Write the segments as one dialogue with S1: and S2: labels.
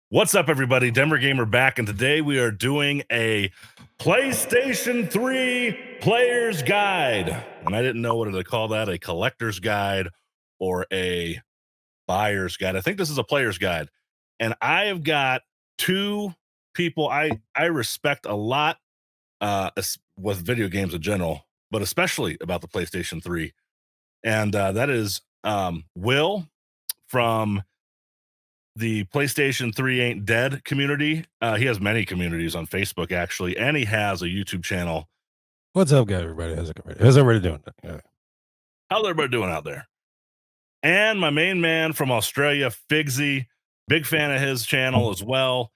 S1: What's up, everybody? Denver Gamer back, and today we are doing a PlayStation 3 Player's Guide. And I didn't know whether to call that a collector's guide or a buyer's guide. I think this is a player's guide. And I have got two people I respect a lot with video games in general, but especially about the PlayStation 3. And that is Will from the PlayStation 3 Ain't Dead community. He has many communities on Facebook, actually, and he has a YouTube channel.
S2: What's up, guys, everybody? How's everybody doing? Yeah.
S1: How's everybody doing out there? And my main man from Australia, Figsy, big fan of his channel as well.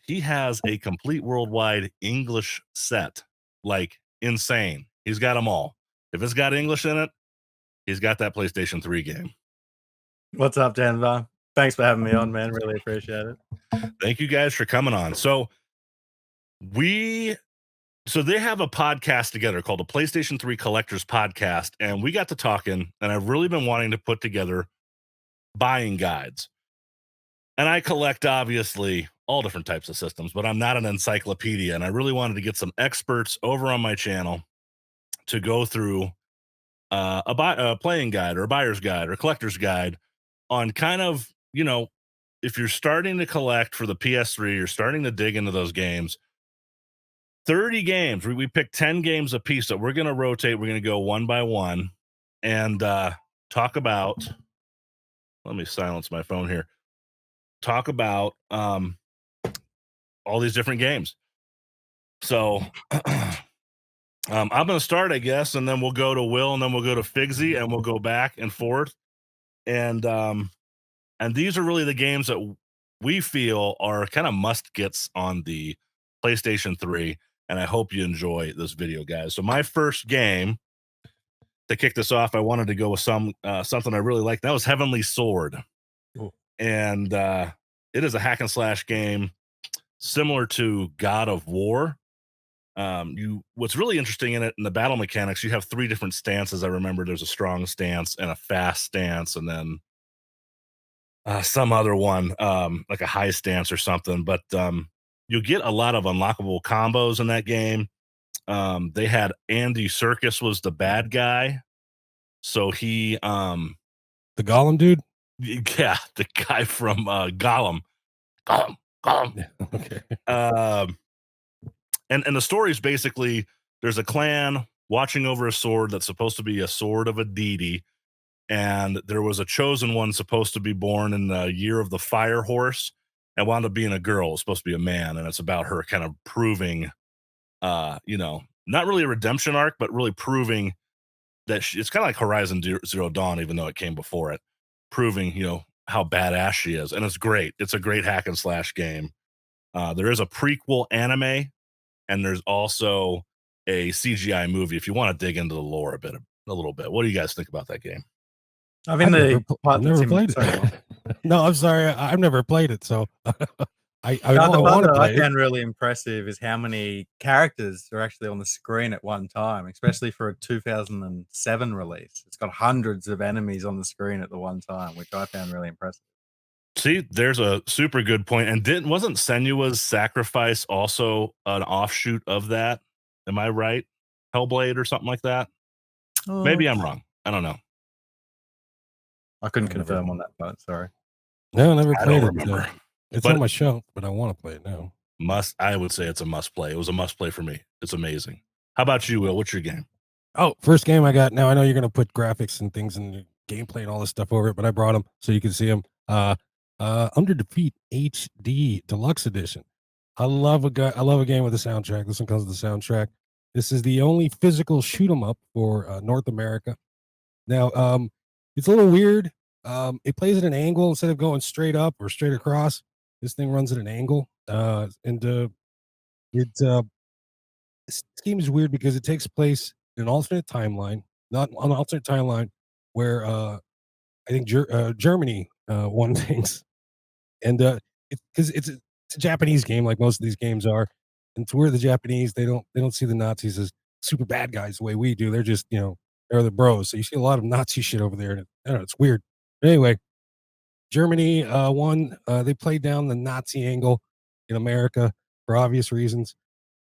S1: He has a complete worldwide English set, like insane. He's got them all. If it's got English in it, he's got that PlayStation 3 game.
S3: What's up, Denver? Thanks for having me on, man. Really appreciate it.
S1: Thank you guys for coming on. So they have a podcast together called the PlayStation 3 Collectors Podcast, and we got to talking, and I've really been wanting to put together buying guides. And I collect, obviously, all different types of systems, but I'm not an encyclopedia, and I really wanted to get some experts over on my channel to go through a playing guide or a buyer's guide or a collector's guide on kind of, if you're starting to collect for the PS3, you're starting to dig into those games. 30 games. We picked 10 games a piece that we're going to rotate. We're going to go one by one and talk about. Let me silence my phone here. Talk about all these different games. So I'm going to start, I guess, and then we'll go to Will, and then we'll go to Figsy, and we'll go back and forth. And these are really the games that we feel are kind of must-gets on the PlayStation 3. And I hope you enjoy this video, guys. So my first game to kick this off, I wanted to go with something I really liked. That was Heavenly Sword.
S2: Cool.
S1: And it is a hack and slash game similar to God of War. What's really interesting in it, in the battle mechanics, you have 3 different stances. I remember there's a strong stance and a fast stance, and then some other one, like a high stance or something. But you get a lot of unlockable combos in that game. They had Andy Serkis was the bad guy. So he
S2: the Gollum dude?
S1: Yeah, the guy from Gollum.
S2: Yeah, okay.
S1: And the story is basically there's a clan watching over a sword that's supposed to be a sword of a deity. And there was a chosen one supposed to be born in the year of the fire horse and wound up being a girl. It's supposed to be a man. And it's about her kind of proving, not really a redemption arc, but really proving that it's kind of like Horizon Zero Dawn, even though it came before it, proving, how badass she is. And it's great. It's a great hack and slash game. There is a prequel anime, and there's also a CGI movie if you want to dig into the lore a little bit. What do you guys think about that game?
S3: I've never
S2: played it. No, I'm sorry. I've never played it, so I
S3: want to play it. I find really impressive is how many characters are actually on the screen at one time, especially for a 2007 release. It's got hundreds of enemies on the screen at the one time, which I found really impressive.
S1: See, there's a super good point. And wasn't Senua's Sacrifice also an offshoot of that? Am I right? Hellblade or something like that? Maybe I'm wrong. I don't know.
S3: I couldn't confirm on that part. Sorry.
S2: No, I never played it.
S1: Remember.
S2: It's on my shelf, but I want to play it now.
S1: I would say it's a must play. It was a must play for me. It's amazing. How about you, Will? What's your game?
S2: Oh, first game I got. Now I know you're gonna put graphics and things and gameplay and all this stuff over it, but I brought them so you can see them. Under Defeat HD Deluxe Edition. I love a game with a soundtrack. This one comes with the soundtrack. This is the only physical shoot 'em up for North America. Now, it's a little weird. It plays at an angle instead of going straight up or straight across. This thing runs at an angle. This game is weird because it takes place in an alternate timeline, not an alternate timeline where I think Germany won things, and because it's a Japanese game like most of these games are, and to where the Japanese they don't see the Nazis as super bad guys the way we do. They're just they're the bros. So you see a lot of Nazi shit over there, and I don't know, it's weird. But anyway, Germany won. They played down the Nazi angle in America for obvious reasons.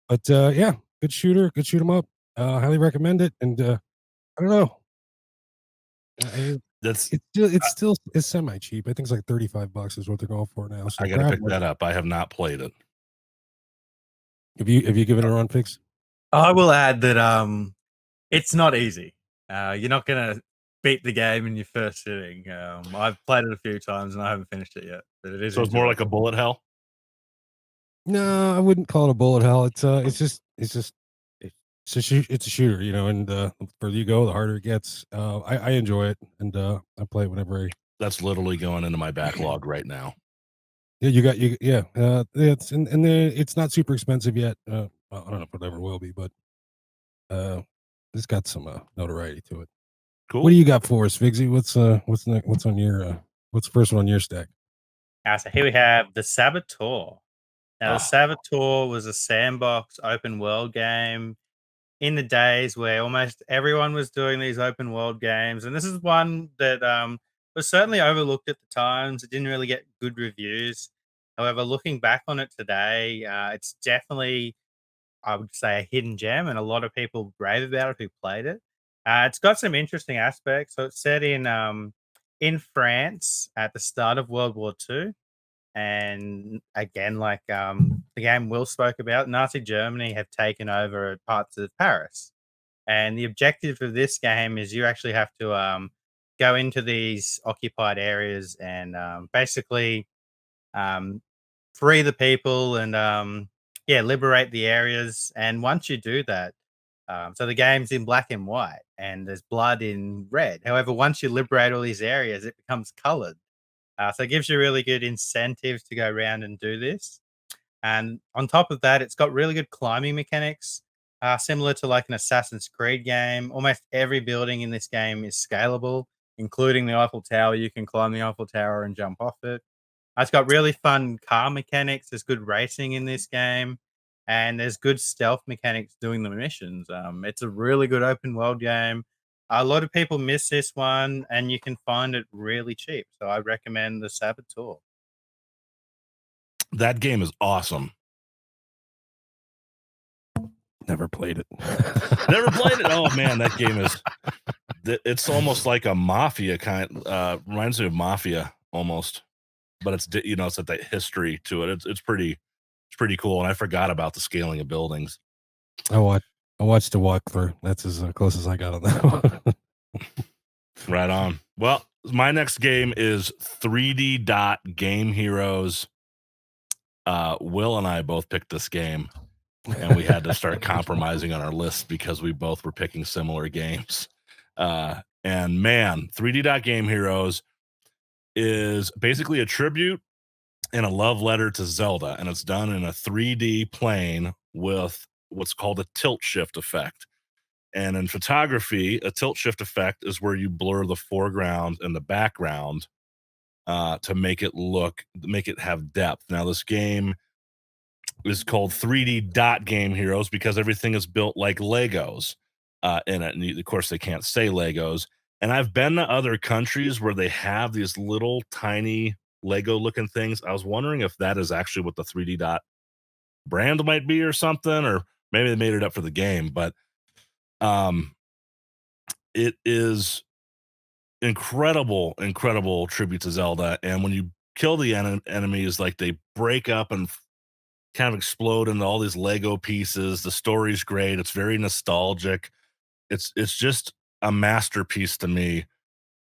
S2: But yeah, good shooter, good shoot 'em up. Highly recommend it. And I don't know.
S1: That's
S2: It's semi cheap. I think it's like $35 is what they're going for now. So
S1: I gotta pick
S2: one.
S1: that up. I have not played it.
S2: Have you given it a run, Fix?
S3: I will add that it's not easy. You're not gonna beat the game in your first sitting. I've played it a few times and I haven't finished it yet, but it is.
S1: So it's more like a bullet hell.
S2: No, I wouldn't call it a bullet hell. It's it's a shooter, you know, and the further you go, the harder it gets. I enjoy it, and I play it whenever
S1: That's literally going into my backlog right now.
S2: yeah, it's it's not super expensive yet. I don't know if it ever will be, but it's got some notoriety to it.
S1: Cool.
S2: What do you got for us, Figsy? What's on your what's the first one on your stack?
S4: So here we have the Saboteur. Now, the
S1: Oh.
S4: Saboteur was a sandbox open world game in the days where almost everyone was doing these open world games, and this is one that was certainly overlooked at the times. It didn't really get good reviews. However, looking back on it today, it's definitely, I would say, a hidden gem, and a lot of people rave about it who played it. It's got some interesting aspects. So it's set in France at the start of World War II. And again, like the game Will spoke about, Nazi Germany have taken over parts of Paris. And the objective of this game is you actually have to go into these occupied areas and basically um, free the people and liberate the areas. And once you do that, so the game's in black and white and there's blood in red. However, once you liberate all these areas, it becomes colored. So it gives you really good incentives to go around and do this. And on top of that, it's got really good climbing mechanics, similar to like an Assassin's Creed game. Almost every building in this game is scalable, including the Eiffel Tower. You can climb the Eiffel Tower and jump off it. It's got really fun car mechanics. There's good racing in this game, and there's good stealth mechanics doing the missions. It's a really good open world game. A lot of people miss this one, and you can find it really cheap. So I recommend the Saboteur.
S1: That game is awesome.
S2: Never played it.
S1: Never played it. Oh man, that game is. It's almost like a mafia kind. Reminds me of Mafia almost, but it's it's got that history to it. It's pretty cool. And I forgot about the scaling of buildings.
S2: I watched the walkthrough. That's as close as I got on that one.
S1: Right on. Well, my next game is 3D Dot Game Heroes. Will and I both picked this game, and we had to start compromising on our list because we both were picking similar games. And man, 3D Dot Game Heroes is basically a tribute and a love letter to Zelda, and it's done in a 3D plane with what's called a tilt shift effect. And in photography, a tilt shift effect is where you blur the foreground and the background to make it have depth. Now, this game is called 3D Dot Game Heroes because everything is built like Legos in it. And of course, they can't say Legos. And I've been to other countries where they have these little tiny Lego looking things. I was wondering if that is actually what the 3D Dot brand might be or something, or maybe they made it up for the game. But it is incredible tribute to Zelda. And when you kill the enemies, like they break up and kind of explode into all these Lego pieces. The story's great. It's very nostalgic. It's just a masterpiece to me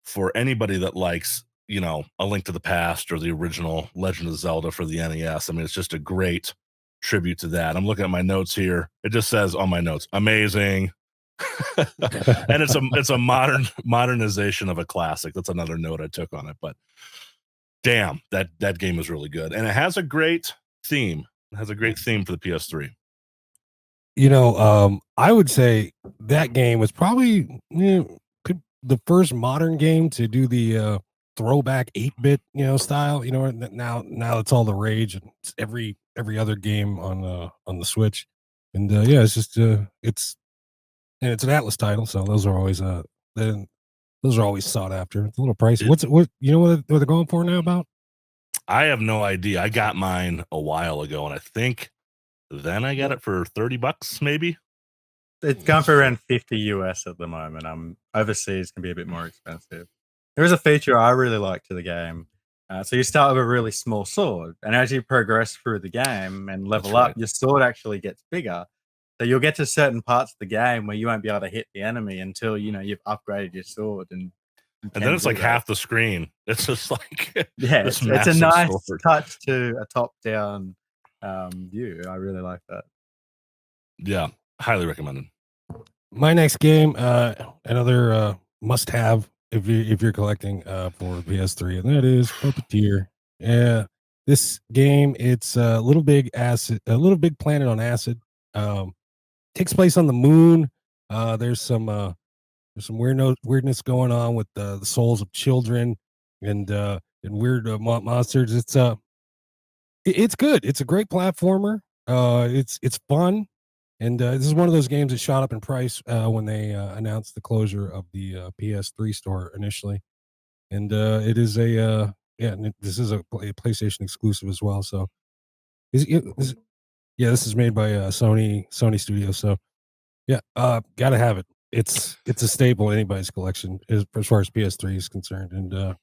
S1: for anybody that likes, A Link to the Past or the original Legend of Zelda for the NES. I mean, it's just a great tribute to that. I'm looking at my notes here. It just says on my notes, amazing. And it's a modernization of a classic. That's another note I took on it. But damn, that game is really good. And it has a great theme. It has a great theme for the PS3.
S2: I would say that game was probably the first modern game to do the throwback 8-bit style. Now it's all the rage, and it's every other game on the Switch. And it's just it's an Atlas title, so those are always then Those are always sought after. It's a little pricey. What you know what they're going for now about?
S1: I have no idea. I got mine a while ago, and I think then I got it for $30, maybe.
S3: It's going for around 50 US at the moment. Overseas can be a bit more expensive. There is a feature I really like to the game. So you start with a really small sword, and as you progress through the game and level up, your sword actually gets bigger. So you'll get to certain parts of the game where you won't be able to hit the enemy until you've upgraded your sword, and
S1: then it's like half the screen. It's just like
S3: it's a nice touch to a top-down view. I really like that.
S1: Yeah, highly recommended.
S2: My next game, another must-have if you're collecting for PS3, and that is Puppeteer. Yeah, this game, it's a little big planet on acid. Takes place on the moon. There's some weirdness going on with the souls of children and weird monsters. It's good. It's a great platformer. It's fun. And this is one of those games that shot up in price when they announced the closure of the PS3 store initially. And it is this is a PlayStation exclusive as well. So this is made by Sony Studios. So yeah, gotta have it. It's a staple in anybody's collection as far as PS3 is concerned. And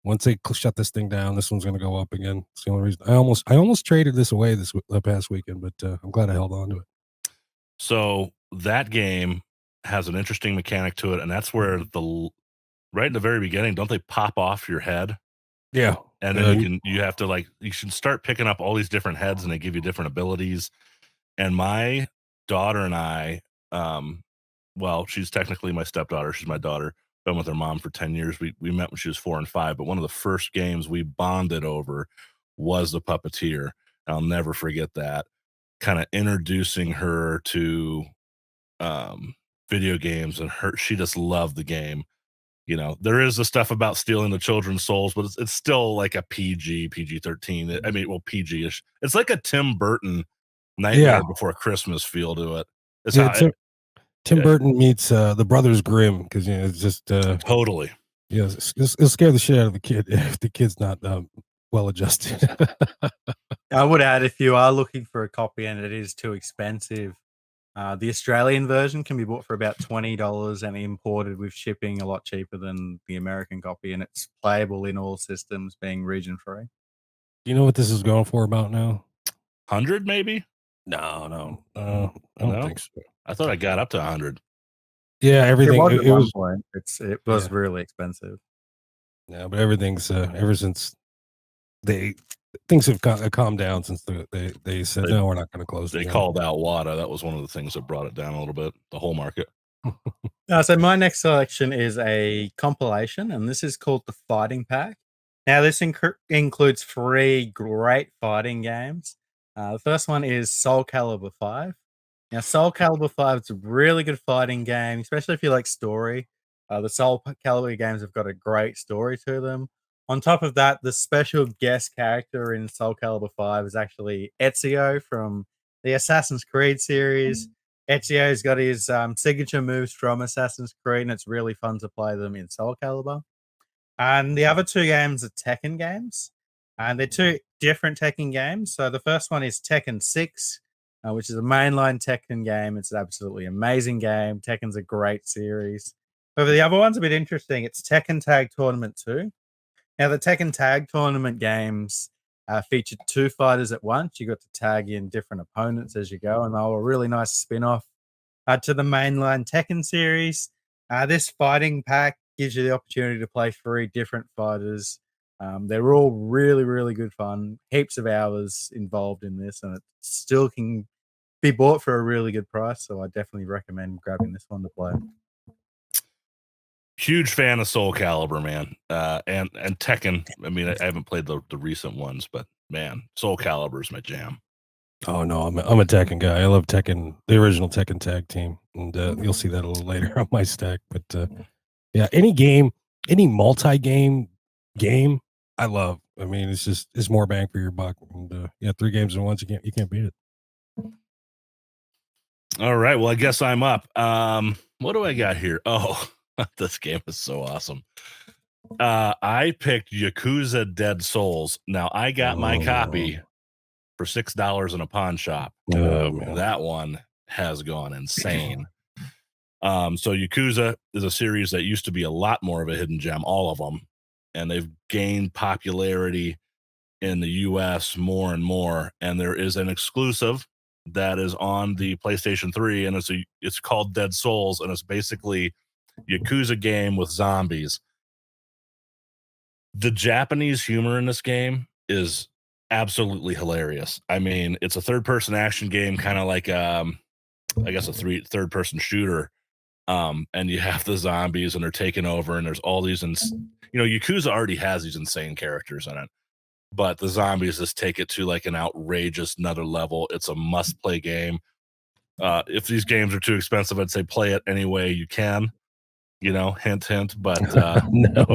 S2: once they shut this thing down, this one's gonna go up again. It's the only reason I almost traded this away the past weekend, but I'm glad I held on to it.
S1: So that game has an interesting mechanic to it, and that's where right in the very beginning, don't they pop off your head?
S2: Yeah.
S1: And then you have to you should start picking up all these different heads, and they give you different abilities. And my daughter and I, well, she's technically my stepdaughter. She's my daughter. Been with her mom for 10 years. We met when she was 4 and 5, but one of the first games we bonded over was the Puppeteer. I'll never forget that. Kind of introducing her to video games, and she just loved the game. There is the stuff about stealing the children's souls, but it's still like a PG-13. I mean, well, PG-ish. It's like a Tim Burton Nightmare Before Christmas feel to it.
S2: Tim Burton meets the Brothers Grimm, because it's just
S1: totally.
S2: Yeah, it'll scare the shit out of the kid if the kid's not well adjusted.
S3: I would add, if you are looking for a copy and it is too expensive, the Australian version can be bought for about $20 and imported with shipping a lot cheaper than the American copy, and it's playable in all systems, being region free.
S2: You know what this is going for about now?
S1: 100 maybe?
S2: No, I don't think so.
S1: I thought I got up to 100.
S2: Yeah, everything.
S3: It was at one point. It was really expensive.
S2: Yeah, but everything's ever since things have calmed down since they said no, we're not going to close.
S1: They called out WADA. That was one of the things that brought it down a little bit. The whole market.
S3: So my next selection is a compilation, and this is called the Fighting Pack. Now, this includes 3 great fighting games. The first one is Soul Calibur 5. Now, Soul Calibur 5 is a really good fighting game, especially if you like story. The Soul Calibur games have got a great story to them. On top of that, the special guest character in Soul Calibur 5 is actually Ezio from the Assassin's Creed series. Ezio's got his signature moves from Assassin's Creed, and it's really fun to play them in Soul Calibur. And the other 2 games are Tekken games, and they're 2 different Tekken games. So the first one is Tekken 6, which is a mainline Tekken game. It's an absolutely amazing game. Tekken's a great series. However, the other one's a bit interesting. It's Tekken Tag Tournament 2. Now, the Tekken Tag Tournament games featured 2 fighters at once. You got to tag in different opponents as you go, and they were a really nice spin-off to the mainline Tekken series. This fighting pack gives you the opportunity to play 3 different fighters. They're all really, really good fun. Heaps of hours involved in this, and it still can be bought for a really good price. So I definitely recommend grabbing this one to play.
S1: Huge fan of Soul Calibur, man, and Tekken. I mean, I haven't played the recent ones, but man, Soul Calibur is my jam.
S2: Oh no, I'm a Tekken guy. I love Tekken, the original Tekken tag team, and you'll see that a little later on my stack. But yeah, any multi-game game, I love. I mean, it's more bang for your buck. And 3 games at once, you can't beat it.
S1: All right, well, I guess I'm up. What do I got here? Oh, This game is so awesome. I picked Yakuza Dead Souls. Now I got my copy for $6 in a pawn shop.
S2: Oh, man.
S1: That one has gone insane. So Yakuza is a series that used to be a lot more of a hidden gem, all of them, and they've gained popularity in the US more and more. And there is an exclusive that is on the PlayStation 3, and it's called Dead Souls, and it's basically Yakuza game with zombies. The Japanese humor in this game is absolutely hilarious. I mean, it's a third-person action game, kind of like I guess a third-person shooter. And you have the zombies, and they're taking over, and there's all these, Yakuza already has these insane characters in it, but the zombies just take it to like an outrageous another level. It's a must-play game. If these games are too expensive, I'd say play it any way you can. Hint, hint. But
S2: No.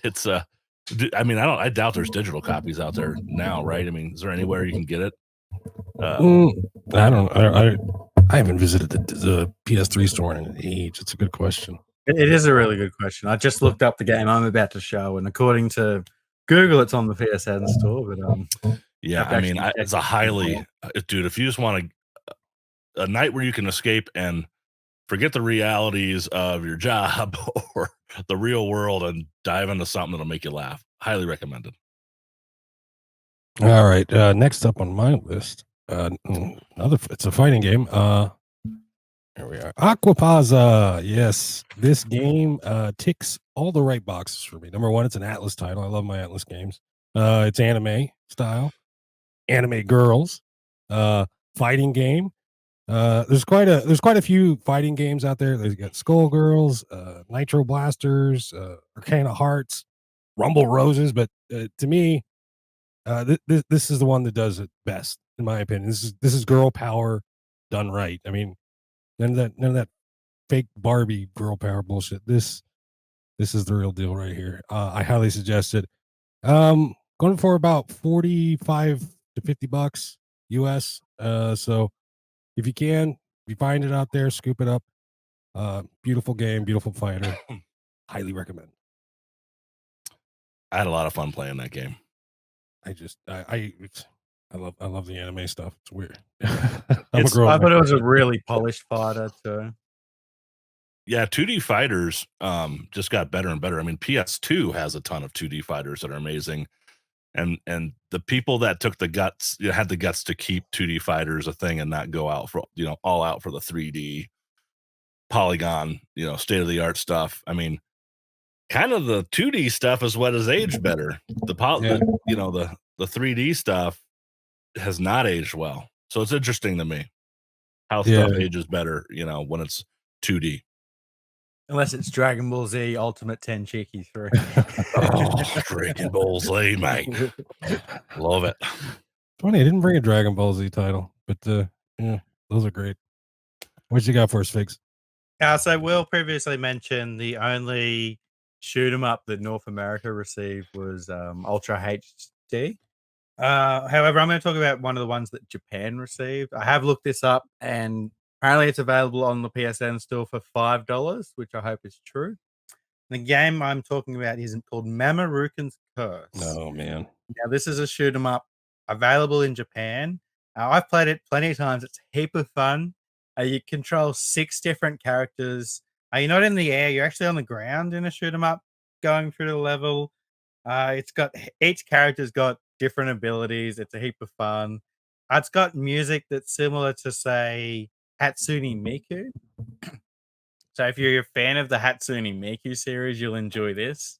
S1: it's I mean, I doubt there's digital copies out there now, right? I mean, is there anywhere you can get it?
S2: I don't. I haven't visited the PS3 store in an age. It's a good question.
S3: It is a really good question. I just looked up the game I'm about to show, and according to Google, it's on the PSN store. But
S1: yeah, I mean, it's a highly, dude. If you just want a night where you can escape and forget the realities of your job or the real world and dive into something that'll make you laugh, highly recommended.
S2: All right. Next up on my list, it's a fighting game. Here we are. Aquapazza. Yes, this game ticks all the right boxes for me. Number one, it's an Atlas title. I love my Atlas games. It's anime style, anime girls, fighting game. There's quite a few fighting games out there. There's got Skullgirls, Nitro Blasters, Arcana Hearts, Rumble Roses, but to me, this is the one that does it best, in my opinion. This is girl power done right. I mean, none of that fake Barbie girl power bullshit. This is the real deal right here. I highly suggest it. Going for about $45 to $50 US. So if you find it out there, scoop it up. Beautiful game, beautiful fighter. Highly recommend.
S1: I had a lot of fun playing that game.
S2: I love the anime stuff. It's weird.
S3: I thought it was a really polished fighter too.
S1: Yeah, 2D fighters just got better and better. I mean, PS2 has a ton of 2D fighters that are amazing. And the people that took the guts, had the guts to keep 2D fighters a thing and not go out for, all out for the 3D polygon, state of the art stuff. I mean, kind of the 2D stuff is what has aged better. The 3D stuff has not aged well. So it's interesting to me how stuff ages better, when it's 2D.
S3: Unless it's Dragon Ball Z Ultimate Tenchiki 3.
S1: Oh, Dragon Ball Z, mate. Love it.
S2: Funny, I didn't bring a Dragon Ball Z title, but yeah, those are great. What you got for us, Figs?
S4: So Will previously mentioned the only shoot 'em up that North America received was Ultra HD. However, I'm going to talk about one of the ones that Japan received. I have looked this up, and apparently it's available on the PSN store for $5, which I hope is true. The game I'm talking about is called Mamorukun Curse.
S2: Oh, man.
S4: Now, this is a shoot 'em up available in Japan. I've played it plenty of times. It's a heap of fun. You control 6 different characters. You're not in the air. You're actually on the ground in a shoot 'em up going through the level. Each character's got different abilities. It's a heap of fun. It's got music that's similar to, say, Hatsune Miku. So if you're a fan of the Hatsune Miku series, you'll enjoy this.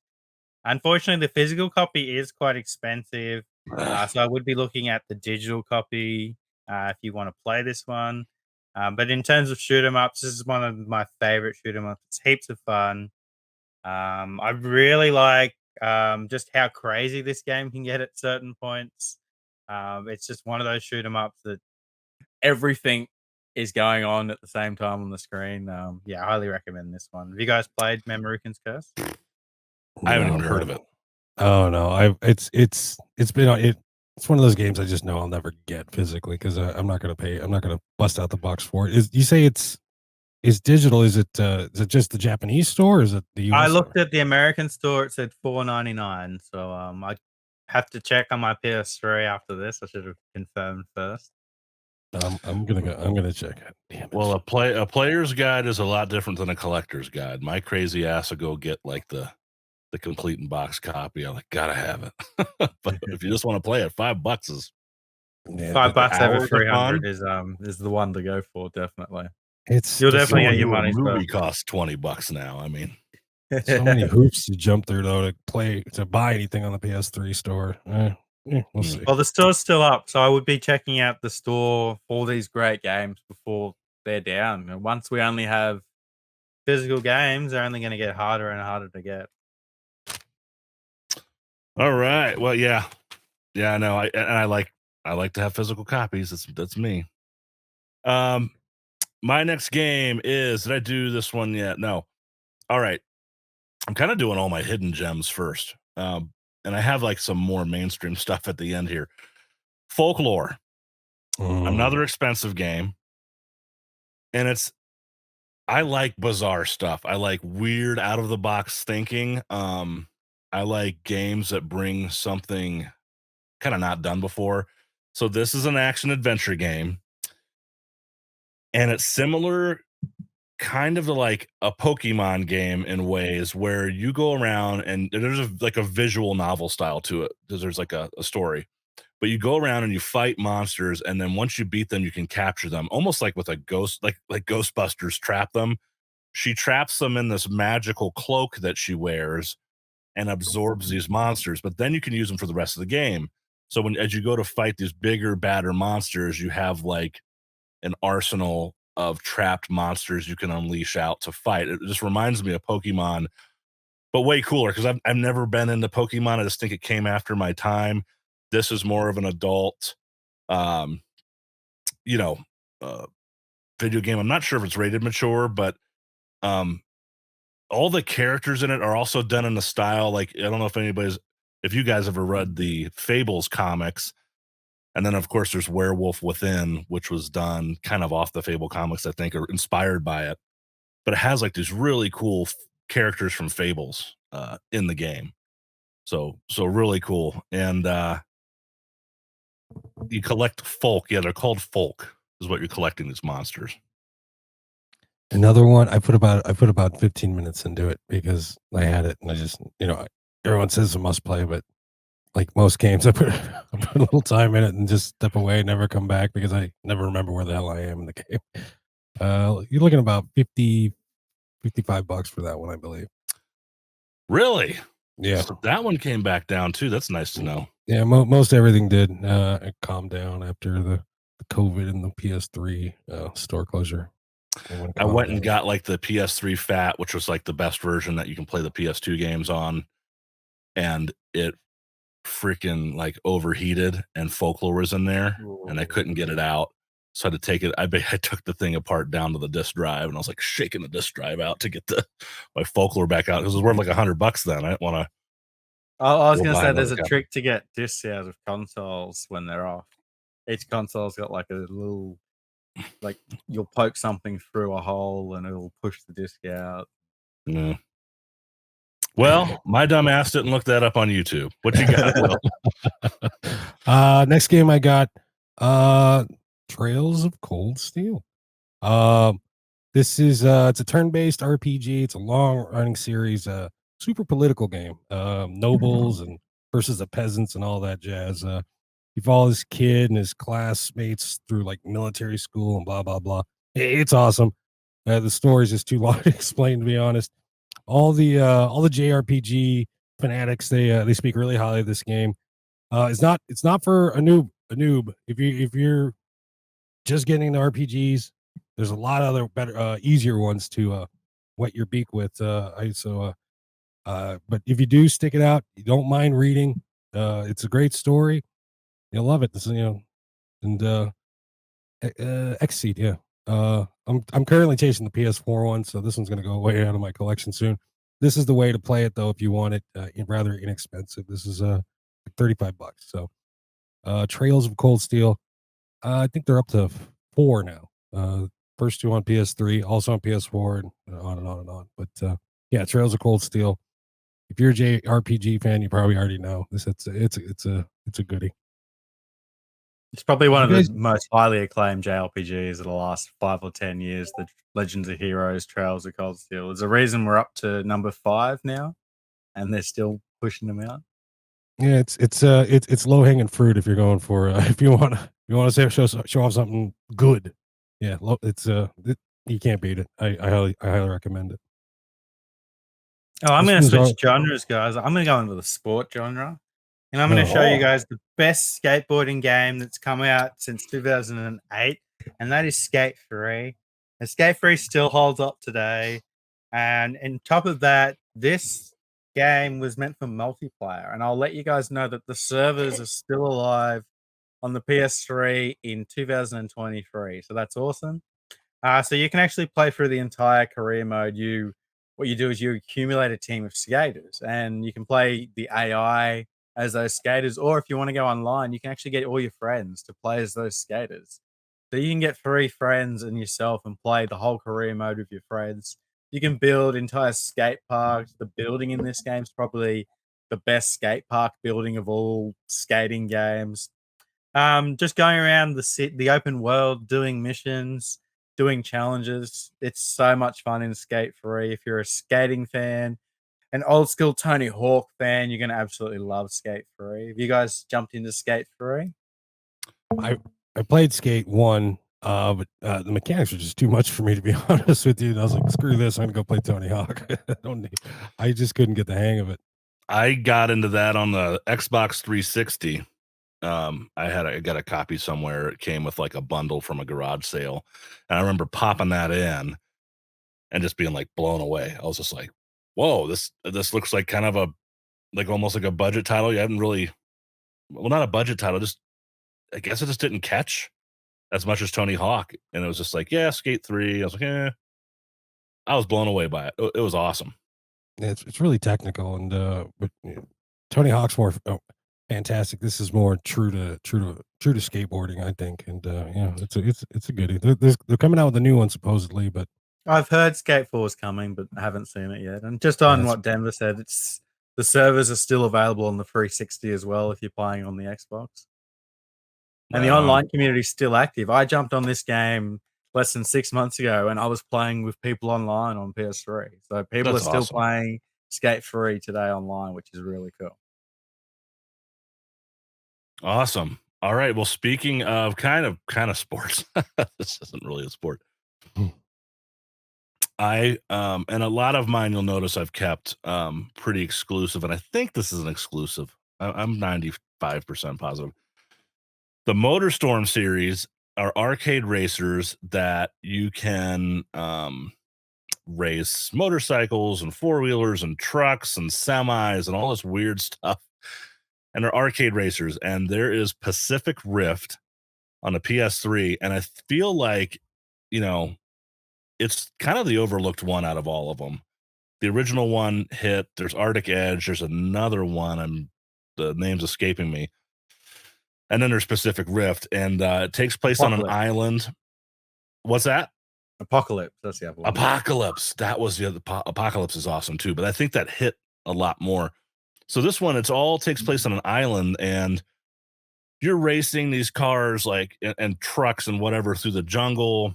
S4: Unfortunately, the physical copy is quite expensive. So I would be looking at the digital copy if you want to play this one. But in terms of shoot 'em ups, this is one of my favorite shoot 'em ups. It's heaps of fun. I really like just how crazy this game can get at certain points. It's just one of those shoot 'em ups that everything is going on at the same time on the screen. Yeah, I highly recommend this one. Have you guys played Mamorukun's Curse?
S1: I haven't even heard of it.
S2: Oh no, it's one of those games I just know I'll never get physically because I'm not gonna pay. I'm not gonna bust out the box for it. You say it's is digital. Is it just the Japanese store? Or is it the US
S4: I
S2: store?
S4: looked at the American store, it said $4.99. So I have to check on my PS3 after this. I should have confirmed first.
S2: I'm gonna check it. Damn it.
S1: Well, a player's guide is a lot different than a collector's guide. My crazy ass will go get like the complete in box copy. I'm like, gotta have it. But if you just want to play it, $5 is
S2: Yeah,
S4: $5 over
S1: hours of
S4: 300
S1: fun.
S4: is the one to go for, definitely.
S2: it's
S4: You'll
S2: just
S4: definitely
S1: Going
S4: get your
S1: to a
S4: money's
S1: movie
S4: worth.
S1: costs $20 now. I mean,
S2: so many hoops to jump through though to buy anything on the PS3 store. We'll see.
S4: Well, the store's still up, so I would be checking out the store for these great games before they're down. And once we only have physical games, they're only going to get harder and harder to get.
S1: all right. Well, yeah, I know. I like to have physical copies. That's me. My next game is. Did I do this one yet? No. All right. I'm kind of doing all my hidden gems first. And I have like some more mainstream stuff at the end here. Folklore, another expensive game. And I like bizarre stuff. I like weird out of the box thinking. I like games that bring something kind of not done before. So this is an action adventure game. And it's similar kind of like a Pokemon game in ways where you go around and there's like a visual novel style to it because there's like a story, but you go around and you fight monsters, and then once you beat them, you can capture them almost like with a ghost, like Ghostbusters trap them. She traps them in this magical cloak that she wears and absorbs these monsters, but then you can use them for the rest of the game. So as you go to fight these bigger, badder monsters, you have like an arsenal of trapped monsters you can unleash out to fight. It just reminds me of Pokemon, but way cooler because I've never been into Pokemon. I just think it came after my time. This is more of an adult, um, you know, uh, video game. I'm not sure if it's rated mature, but all the characters in it are also done in a style like I don't know if you guys ever read the Fables comics. And then, of course, there's Werewolf Within, which was done kind of off the Fable comics, I think, or inspired by it. But it has like these really cool characters from Fables in the game. So really cool. And you collect folk. Yeah, they're called folk, is what you're collecting, these monsters.
S2: Another one. I put about 15 minutes into it because I had it, and I just everyone says it's a must play, but like most games, I put a little time in it and just step away, never come back because I never remember where the hell I am in the game. You're looking about $55 for that one, I believe.
S1: Really?
S2: Yeah.
S1: So that one came back down too. That's nice to know.
S2: Yeah, most everything did. It calmed down after the COVID and the PS3 store closure.
S1: I went and got like the PS3 Fat, which was like the best version that you can play the PS2 games on, and it freaking like overheated, and Folklore was in there, and I couldn't get it out, so I had to take it. I took the thing apart down to the disk drive, and I was like shaking the disk drive out to get my Folklore back out because it was worth like $100 then. I didn't want to.
S4: I was going to say there's a trick to get discs out of consoles when they're off. Each console's got like a little, like you'll poke something through a hole and it'll push the disc out.
S1: Yeah. Well, my dumb ass didn't look that up on YouTube. What you got, Will?
S2: Next game I got Trails of Cold Steel. This is it's a turn-based RPG. It's a long-running series, super political game. Nobles and versus the peasants and all that jazz. You follow this kid and his classmates through like military school and blah blah blah. It's awesome. The story is just too long to explain, to be honest. All the JRPG fanatics, they speak really highly of this game. It's not for a noob. If you're just getting the RPGs, there's a lot of other better easier ones to wet your beak with. But if you do stick it out, you don't mind reading. It's a great story. You'll love it. And Xseed, yeah. I'm currently chasing the PS4 one, so this one's gonna go way out of my collection soon. This is the way to play it though if you want it rather inexpensive. This is $35. So Trails of Cold Steel. I think they're up to 4 now. first two on PS3, also on PS4, and on and on and on. But yeah, Trails of Cold Steel. If you're a JRPG fan, you probably already know this. It's a goodie.
S3: It's probably one of
S2: You guys-
S3: the most highly acclaimed JRPGs of the last 5 or 10 years. The Legends of Heroes, Trails of Cold Steel. There's a reason we're up to number 5 now, and they're still pushing them out.
S2: Yeah, it's low hanging fruit if you're going for if you want to show off something good. Yeah, you can't beat it. I highly recommend it.
S3: Oh, I'm
S2: This
S3: going to
S2: one's
S3: switch genres, guys. I'm going to go into the sport genre. And I'm going to
S2: Oh.
S3: show you guys the best skateboarding game that's come out since 2008. And that is Skate 3. And Skate 3 still holds up today. And on top of that, this game was meant for multiplayer. And I'll let you guys know that the servers are still alive on the PS3 in 2023. So that's awesome. So you can actually play through the entire career mode. What you do is you accumulate a team of skaters, and you can play the AI as those skaters, or if you want to go online, you can actually get all your friends to play as those skaters. So you can get 3 friends and yourself and play the whole career mode with your friends. You can build entire skate parks. The building in this game is probably the best skate park building of all skating games. Just going around the open world, doing missions, doing challenges. It's so much fun in Skate 3. If you're a skating fan, an old school Tony Hawk fan, you're going to absolutely love Skate 3. Have you guys jumped into Skate 3?
S2: I played Skate 1, but the mechanics were just too much for me, to be honest with you. And I was like, screw this, I'm gonna go play Tony Hawk. I just couldn't get the hang of it.
S1: I got into that on the Xbox 360. I got a copy somewhere. It came with like a bundle from a garage sale, and I remember popping that in and just being like blown away. I was just like, "Whoa, this looks like kind of almost like a budget title." You haven't really, well, not a budget title. Just I guess it just didn't catch as much as Tony Hawk, and it was just like, yeah, Skate 3. I was like, I was blown away by it. It was awesome.
S2: Yeah, it's really technical, and but Tony Hawk's more fantastic. This is more true to skateboarding, I think. And yeah, it's a goodie. They're coming out with a new one supposedly, but
S3: I've heard Skate 4 is coming, but I haven't seen it yet. And just on what Denver said, the servers are still available on the 360 as well if you're playing on the Xbox. And the online community is still active. I jumped on this game less than 6 months ago, and I was playing with people online on PS3. So people
S1: That's
S3: are still
S1: awesome.
S3: playing Skate 3 today online, which is really cool.
S1: Awesome. All right. Well, speaking of kind of sports, this isn't really a sport. And a lot of mine, you'll notice I've kept pretty exclusive, and I think this is an exclusive. I'm 95% positive. The MotorStorm series are arcade racers that you can race motorcycles and 4-wheelers and trucks and semis and all this weird stuff. And they're arcade racers. And there is Pacific Rift on the PS3. And I feel like, it's kind of the overlooked one out of all of them. The original one hit. There's Arctic Edge. There's another one. The name's escaping me. And then there's Pacific Rift. And it takes place on an island. What's that?
S3: Apocalypse. That's the other one.
S1: Apocalypse. That was the other. Apocalypse is awesome too. But I think that hit a lot more. So this one, it's all takes place on an island, and you're racing these cars and trucks and whatever through the jungle,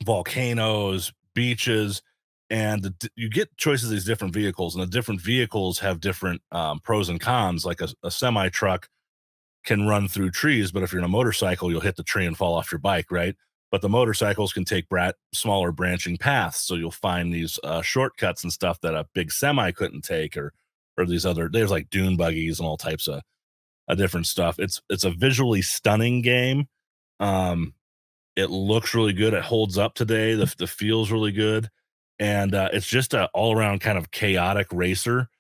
S1: volcanoes, beaches, and you get choices of these different vehicles, and the different vehicles have different pros and cons. Like a semi truck can run through trees, but if you're in a motorcycle, you'll hit the tree and fall off your bike, right? But the motorcycles can take smaller branching paths, so you'll find these shortcuts and stuff that a big semi couldn't take, or there's like dune buggies and all types of different stuff. It's a visually stunning game. It looks really good. It holds up today. The feel's really good, and it's just a all around kind of chaotic racer.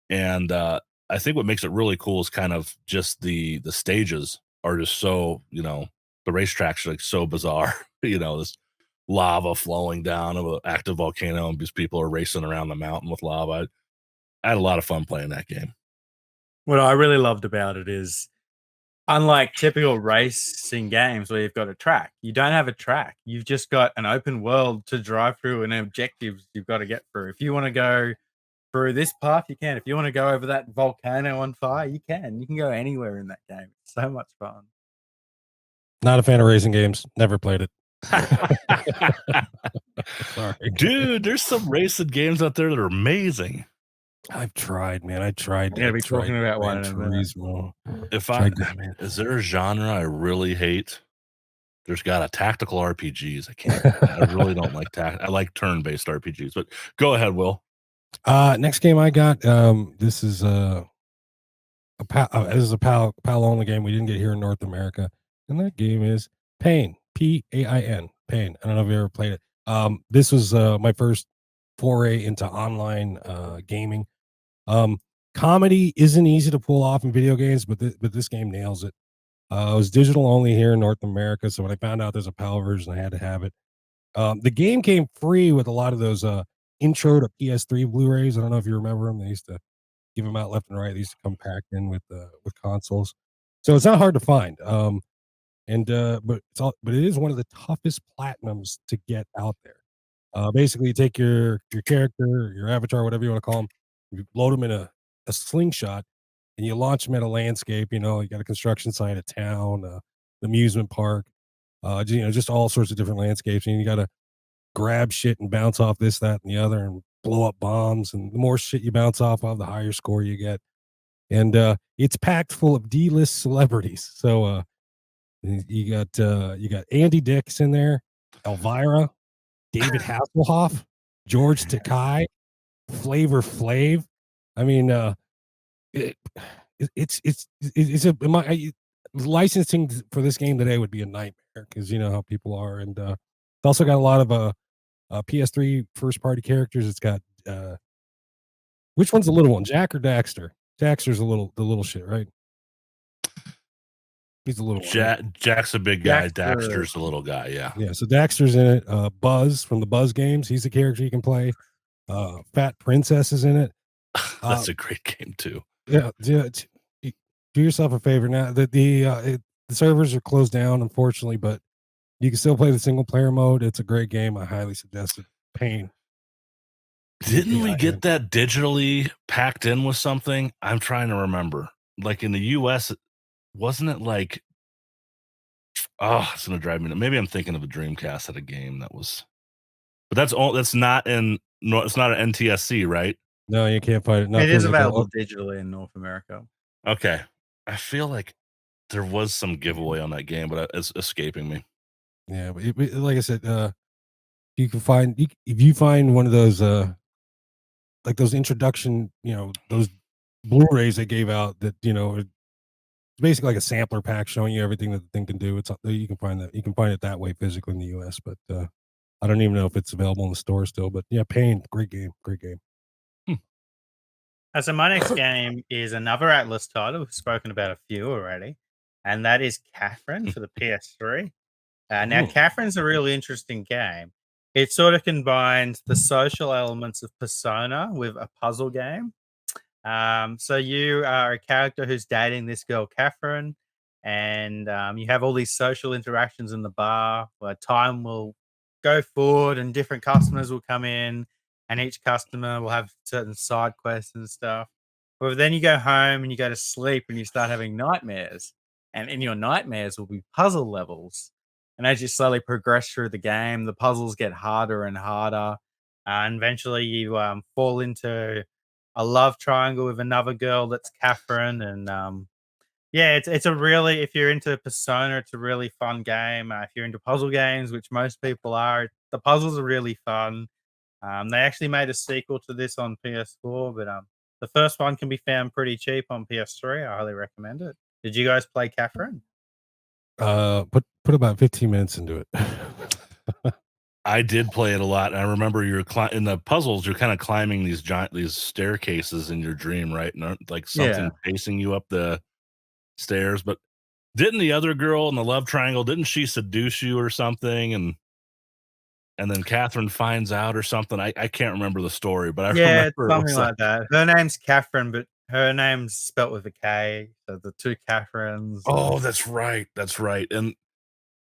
S1: And I think what makes it really cool is kind of just the stages are just so, the racetracks are like so bizarre. This lava flowing down of an active volcano, and these people are racing around the mountain with lava. I had a lot of fun playing that game.
S3: What I really loved about it is Unlike typical racing games where you've got a track, you don't have a track. You've just got an open world to drive through and objectives you've got to get through. If you want to go through this path, you can. If you want to go over that volcano on fire, you can. You can go anywhere in that game. It's so much fun.
S2: Not a fan of racing games. Never played it. Sorry.
S1: Dude, there's some racing games out there that are amazing.
S2: I've tried, man. I tried.
S3: I'm gonna be talking about one in a minute.
S1: If I mean, is there a genre I really hate? There's got a tactical RPGs. I can't. I really don't like I like turn-based RPGs. But go ahead, Will.
S2: Next game I got. This is a PAL only game. We didn't get here in North America, and that game is Pain. Pain. Pain. I don't know if you ever played it. This was my first foray into online gaming. Comedy isn't easy to pull off in video games, but this game nails it. It was digital only here in North America, so when I found out there's a PAL version, I had to have it. The game came free with a lot of those intro to PS3 Blu-rays. I don't know if you remember them. They used to give them out left and right. They used to come packed in with consoles, so it's not hard to find. But it is one of the toughest platinums to get out there. Basically, you take your character, your avatar, whatever you want to call them, you load them in a slingshot, and you launch them at a landscape. You got a construction site, a town, the amusement park, just all sorts of different landscapes, and you got to grab shit and bounce off this, that, and the other, and blow up bombs. And the more shit you bounce off of, the higher score you get. And it's packed full of D-list celebrities. So you got Andy Dix in there, Elvira, David Hasselhoff, George Takei, Flavor Flav. I mean, licensing for this game today would be a nightmare because you know how people are, and it's also got a lot of PS3 first party characters. It's got which one's the little one, Jack or Daxter? Daxter's the little shit, right? He's a little one.
S1: Jack's a big guy. Daxter's the little guy. Yeah.
S2: So Daxter's in it. Buzz from the Buzz games. He's a character you can play. Fat Princess is in it.
S1: That's a great game too.
S2: Yeah. Do yourself a favor now. The servers are closed down, unfortunately, but you can still play the single player mode. It's a great game. I highly suggest it. Pain.
S1: Didn't we get that digitally packed in with something? I'm trying to remember. Like in the US, wasn't it like, oh, it's gonna drive me nuts. Maybe I'm thinking of a Dreamcast at a game that was, but it's not an NTSC, right?
S2: No, you can't find it.
S3: It is available digitally in North America.
S1: Okay. I feel like there was some giveaway on that game, but it's escaping me.
S2: Yeah, but like I said, you can find if you find one of those like those introduction, those Blu-rays they gave out that it's basically like a sampler pack showing you everything that the thing can do. You can find it that way physically in the US, but I don't even know if it's available in the store still. But yeah, Pain, great game.
S4: So my next game is another Atlas title. We've spoken about a few already, and that is Catherine for the PS3. Now, Catherine's a really interesting game. It sort of combines the social elements of Persona with a puzzle game. So you are a character who's dating this girl, Catherine, and you have all these social interactions in the bar where time will go forward and different customers will come in, and each customer will have certain side quests and stuff. But then you go home and you go to sleep and you start having nightmares. And in your nightmares will be puzzle levels. And as you slowly progress through the game, the puzzles get harder and harder. And eventually you fall into a love triangle with another girl that's Catherine. And it's a really, if you're into Persona, it's a really fun game. If you're into puzzle games, which most people are, the puzzles are really fun. They actually made a sequel to this on PS4, but the first one can be found pretty cheap on PS3. I highly recommend it. Did you guys play Catherine?
S2: Put about 15 minutes into it.
S1: I did play it a lot. And I remember you're in the puzzles, you're kind of climbing these staircases in your dream, right? And like something chasing you up the stairs. But didn't the other girl in the love triangle, didn't she seduce you or something? And then Catherine finds out or something. I can't remember the story, but I remember
S3: something like that. Her name's Catherine, but
S4: Her name's spelt with a K. So the two Catherines.
S1: Oh, that's right. That's right. And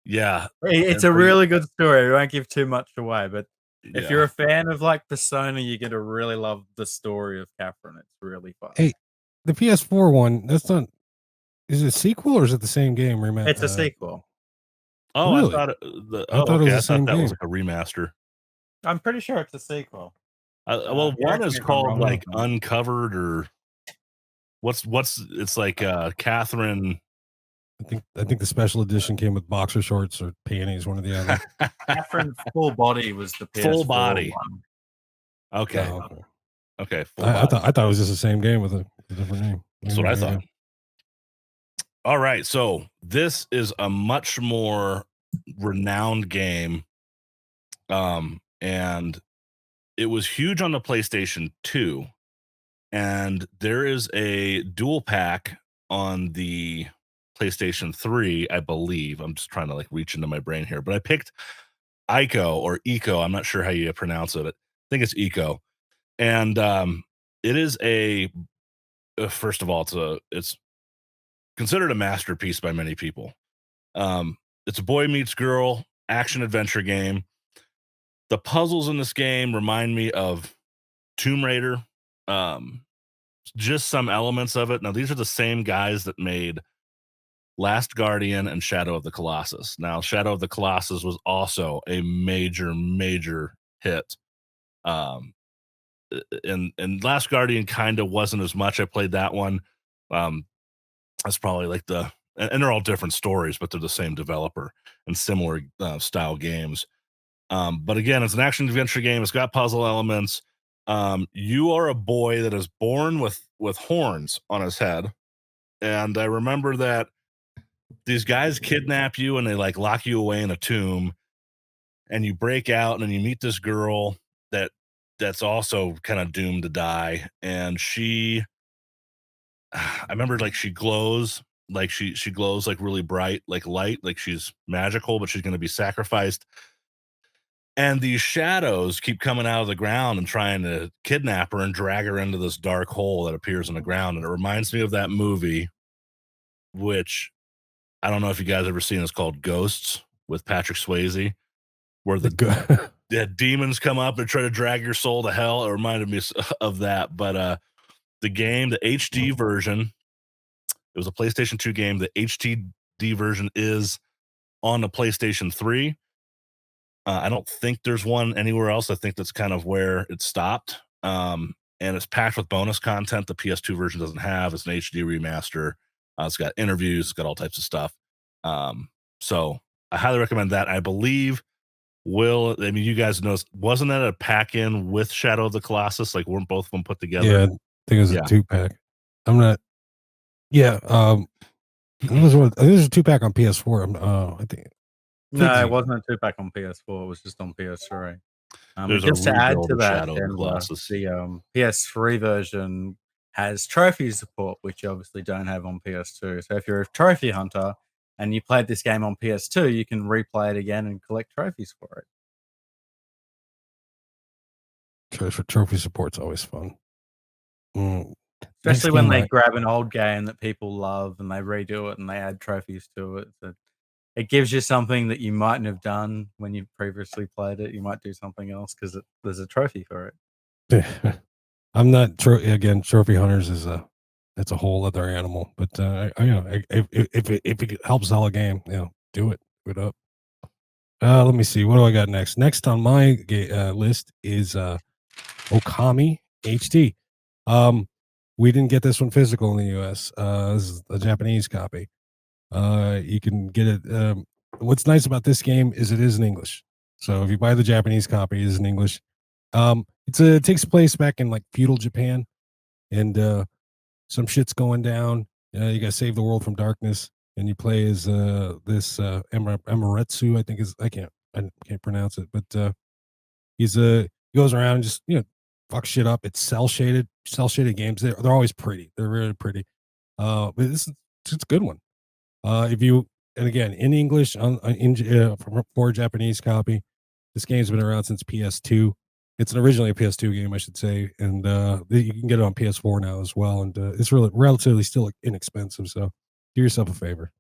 S1: yeah,
S4: It's
S1: and
S4: a
S1: so you-
S4: really good story. We won't give too much away, but if
S1: yeah.
S4: you're a fan of like Persona, you're gonna really love the story of Catherine. It's really fun.
S2: Hey, the PS4 one, that's not. Is it a sequel or is it the same game?
S4: It's a sequel.
S1: Oh,
S2: Really?
S1: I thought
S2: I thought it was
S1: okay.
S2: the
S1: I
S2: same
S1: thought that was
S2: game.
S1: like a remaster.
S4: I'm pretty sure it's a sequel.
S1: Well, one
S4: correct me
S1: is
S4: if I'm
S1: called
S4: wrong.
S1: like Uncovered or what's it's like Catherine.
S2: I think the special edition came with boxer shorts or panties, one or the other.
S4: Catherine Full Body was the PS4
S1: Full Body.
S4: one.
S1: Okay.
S2: Oh, okay.
S1: Okay. Full
S2: I
S1: Body.
S2: thought it was just the same game with a different name.
S1: That's what I thought. All right, so this is a much more renowned game, and it was huge on the PlayStation 2, and there is a dual pack on the PlayStation 3, I believe. I'm just trying to like reach into my brain here, but I picked Ico or Eco. I'm not sure how you pronounce it. I think it's Eco, and it is a first of all, it's considered a masterpiece by many people. It's a boy meets girl action adventure game. The puzzles in this game remind me of Tomb Raider. Just some elements of it. Now, these are the same guys that made Last Guardian and Shadow of the Colossus. Now, Shadow of the Colossus was also a major hit. And Last Guardian kind of wasn't as much. I played that one. That's probably like and they're all different stories, but they're the same developer and similar style games. But again, it's an action adventure game. It's got puzzle elements. You are a boy that is born with horns on his head, and I remember that these guys kidnap you and they like lock you away in a tomb, and you break out and then you meet this girl that's also kind of doomed to die, and I remember like she glows, like she glows like really bright, like light, like she's magical, but she's going to be sacrificed. And these shadows keep coming out of the ground and trying to kidnap her and drag her into this dark hole that appears in the ground. And it reminds me of that movie, which I don't know if you guys ever seen. It's called Ghosts with Patrick Swayze, where the demons come up and try to drag your soul to hell. It reminded me of that. But the game, the HD version, it was a PlayStation 2 game. The HD version is on the PlayStation 3. I don't think there's one anywhere else. I think that's kind of where it stopped. And it's packed with bonus content the PS2 version doesn't have. It's an HD remaster. It's got interviews. It's got all types of stuff. So I highly recommend that. I believe I mean, you guys know, wasn't that a pack-in with Shadow of the Colossus? Like, weren't both of them put together?
S2: Yeah, I think it was a 2-pack. I'm not. Yeah, there's a 2-pack on PS4. I think.
S4: No,
S2: Figsy.
S4: it wasn't a 2-pack on PS4. It was just on PS3.
S1: There's
S4: just to add to that,
S1: Shadow of the Colossus.
S4: the PS3 version has trophy support, which you obviously don't have on PS2. So if you're a trophy hunter and you played this game on PS2, you can replay it again and collect trophies for it.
S2: Trophy support's always fun.
S4: Especially when they grab an old game that people love and they redo it and they add trophies to it. So it gives you something that you mightn't have done when you previously played it. You might do something else because there's a trophy for
S2: it. I'm not trophy hunters is it's a whole other animal. But if it helps sell a game, do it. Put it up. Let me see. What do I got next? Next on my list is Okami HD. We didn't get this one physical in the US. This is a Japanese copy. You can get it. What's nice about this game is it is in English. So if you buy the Japanese copy, it is in English. It takes place back in like feudal Japan, and some shit's going down. You gotta save the world from darkness, and you play as this Amaretsu, I think I can't pronounce it, but he goes around and just fuck shit up. It's cell shaded games. They're always pretty. They're really pretty. But it's a good one. And again in English for a Japanese copy. This game's been around since PS2. It's originally a PS2 game, I should say, and you can get it on PS4 now as well. And it's really relatively still inexpensive. So do yourself a favor.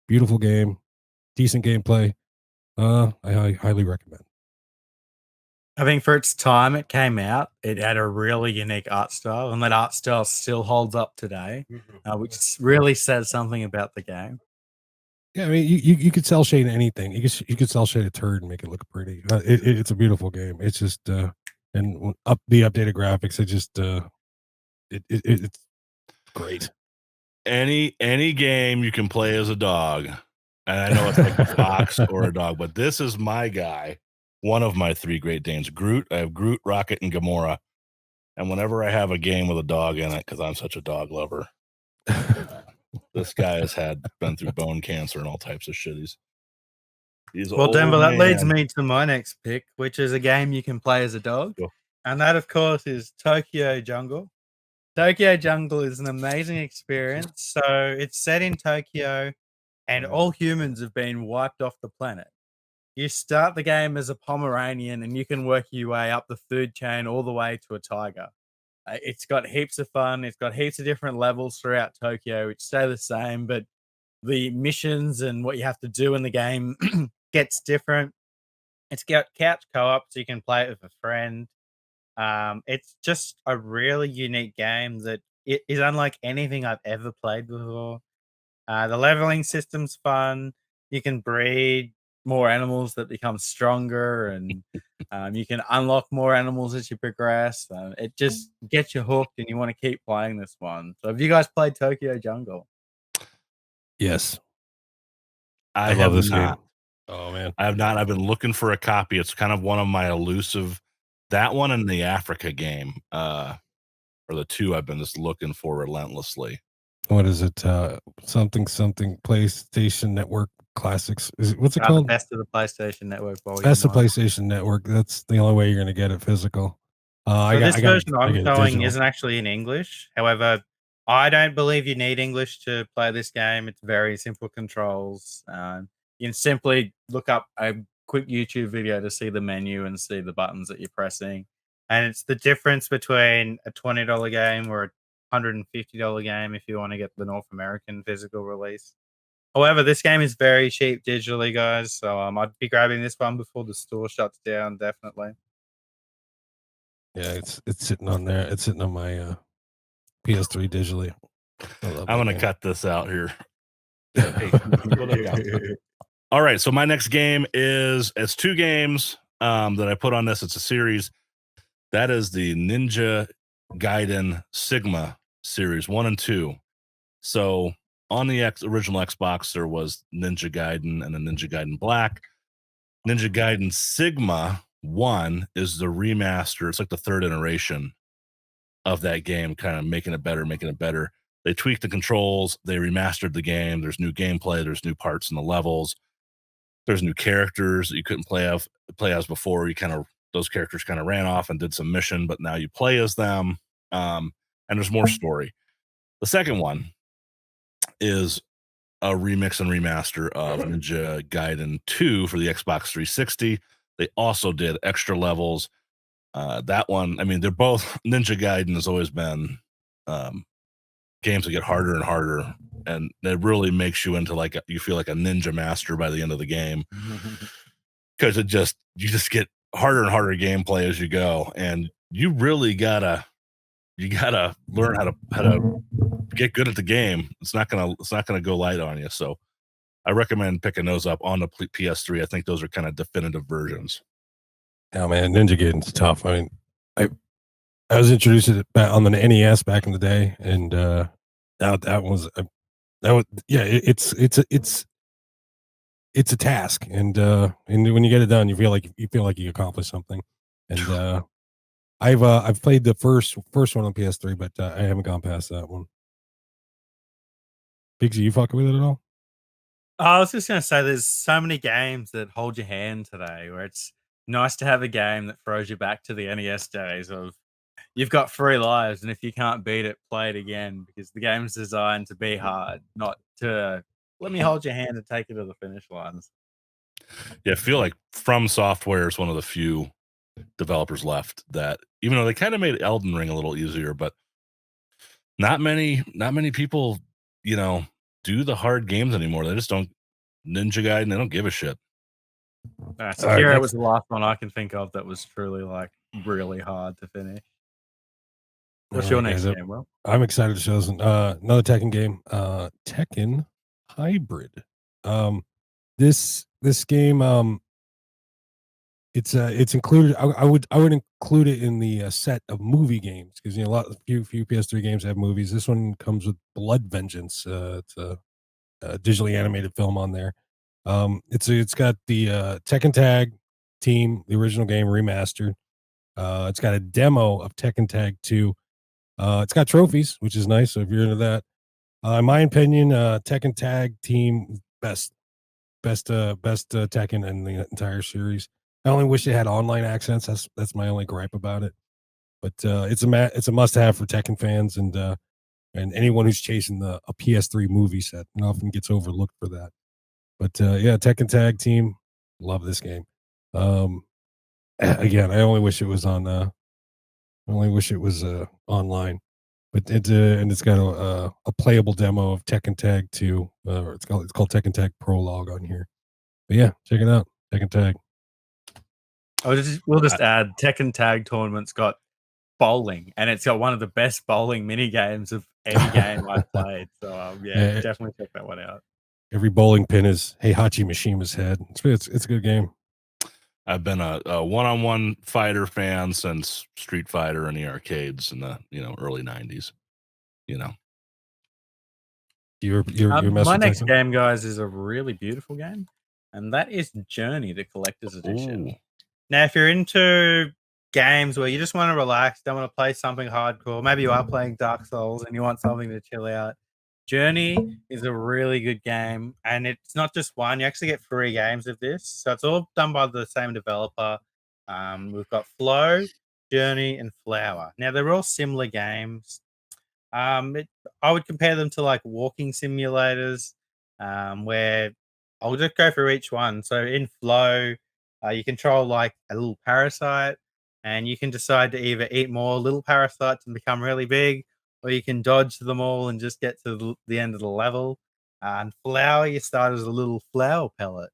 S2: Beautiful game, decent gameplay. I highly recommend.
S3: I think for its time it came out, it had a really unique art style, and that art style still holds up today, which really says something about the game.
S2: Yeah, I mean, you could cell shade anything. You could cell shade a turd and make it look pretty. It's a beautiful game. It's just and the updated graphics. It's great.
S1: Any game you can play as a dog, and I know it's like a fox or a dog, but this is my guy. One of my 3 Great Danes, Groot. I have Groot, Rocket, and Gamora. And whenever I have a game with a dog in it, because I'm such a dog lover, this guy has been through bone cancer and all types of shit. He's
S4: Well,
S1: old,
S4: Denver, that leads
S1: man.
S4: me to my next pick, which is a game you can play as a dog.
S1: Go.
S4: And that, of course, is Tokyo Jungle. Tokyo Jungle is an amazing experience. So it's set in Tokyo, and all humans have been wiped off the planet. You start the game as a Pomeranian, and you can work your way up the food chain all the way to a tiger. It's got heaps of fun. It's got heaps of different levels throughout Tokyo, which stay the same, but the missions and what you have to do in the game gets different. It's got couch co-op, so you can play it with a friend. It's just a really unique game that it is unlike anything I've ever played before. The leveling system's fun. You can breed more animals that become stronger, and you can unlock more animals as you progress. It just gets you hooked, and you want to keep playing this one. So, have you guys played Tokyo Jungle?
S2: Yes,
S1: I
S2: love this
S1: not.
S2: game. Oh man,
S1: I have not. I've been looking for a copy. It's kind of one of my elusive. That one and the Africa game are the 2 I've been just looking for relentlessly.
S2: what is it? Something PlayStation Network Classics. What's it
S3: The
S2: called?
S3: best of the PlayStation Network.
S2: That's the PlayStation Network. That's the only way you're going to get it physical.
S4: This version I'm
S2: get it
S4: showing
S2: digital.
S4: isn't actually in English. However, I don't believe you need English to play this game. It's very simple controls. You can simply look up a quick YouTube video to see the menu and see the buttons that you're pressing. And it's the difference between a $20 game or a $150 game if you want to get the North American physical release. However, this game is very cheap digitally, guys. So I'd be grabbing this one before the store shuts down, definitely.
S2: Yeah, it's sitting on there. It's sitting on my PS3 digitally.
S1: I'm gonna cut this out here. Hey, all right, so my next game it's 2 games that I put on this. It's a series. That is the Ninja Gaiden Sigma series 1 and 2. So on the original Xbox, there was Ninja Gaiden and then Ninja Gaiden Black. Ninja Gaiden Sigma 1 is the remaster. It's like the 3rd iteration of that game, kind of making it better. They tweaked the controls. They remastered the game. There's new gameplay. There's new parts in the levels. There's new characters that you couldn't play as before. Those characters kind of ran off and did some mission, but now you play as them. And there's more story. The second one is a remix and remaster of Ninja Gaiden 2 for the Xbox 360. They also did extra levels. That one, I mean, they're both Ninja Gaiden has always been games that get harder and harder, and it really makes you into you feel like a ninja master by the end of the game, because you just get harder and harder gameplay as you go, and you really gotta learn how to get good at the game. It's not gonna go light on you. So I recommend picking those up on the PS3. I think those are kind of definitive versions.
S2: Oh man, Ninja Gaiden's tough. I mean, I was introduced to it on the NES back in the day, and it's a task, and when you get it done, you feel like you accomplished something. And I've played the first one on PS3, but I haven't gone past that one. Figsy, you fucking with it at all?
S3: I was just gonna say, there's so many games that hold your hand today, where it's nice to have a game that throws you back to the NES days of you've got 3 lives, and if you can't beat it, play it again, because the game's designed to be hard, not to let me hold your hand and take you to the finish lines.
S1: Yeah, I feel like From Software is one of the few developers left that, even though they kind of made Elden Ring a little easier, but not many people, do the hard games anymore. They just don't. Ninja Gaiden, they don't give a shit.
S3: Sekiro was the last one I can think of that was truly like really hard to finish. What's your next game, Will?
S2: I'm excited to show us another Tekken game, Tekken Hybrid. This game, it's included. I would include it in the set of movie games because a few PS3 games have movies. This one comes with Blood Vengeance. It's a digitally animated film on there. It's got the Tekken Tag team, the original game remastered. It's got a demo of Tekken Tag 2. It's got trophies, which is nice. So if you're into that, in my opinion, Tekken Tag Team best Tekken in the entire series. I only wish it had online accents. That's my only gripe about it. But it's a must have for Tekken fans and anyone who's chasing a PS3 movie set. And often gets overlooked for that. But yeah, Tekken Tag Team, love this game. Again, I only wish it was on. Online, but it's got a playable demo of Tekken Tag 2. It's called Tekken Tag Prologue on here. But yeah, check it out, Tekken Tag.
S3: We'll just add Tekken Tag Tournament's got bowling, and it's got one of the best bowling mini games of any game I've played. So definitely check that one out.
S2: Every bowling pin is Heihachi Mishima's head. It's a good game. I've
S1: been a one-on-one fighter fan since Street Fighter in the arcades in the early 90s.
S3: My next game, guys, is a really beautiful game, and that is Journey, the Collector's Edition.
S1: Ooh.
S4: Now, if you're into games where you just want to relax, don't want to play something hardcore, maybe you are playing Dark Souls and you want something to chill out, Journey is a really good game, and it's not just one. You actually get 3 games of this, so it's all done by the same developer. We've got Flow, Journey, and Flower. Now, they're all similar games. I would compare them to like walking simulators, where I'll just go through each one. So in Flow, you control like a little parasite, and you can decide to either eat more little parasites and become really big, or you can dodge them all and just get to the end of the level. And Flower, you start as a little flower pellet,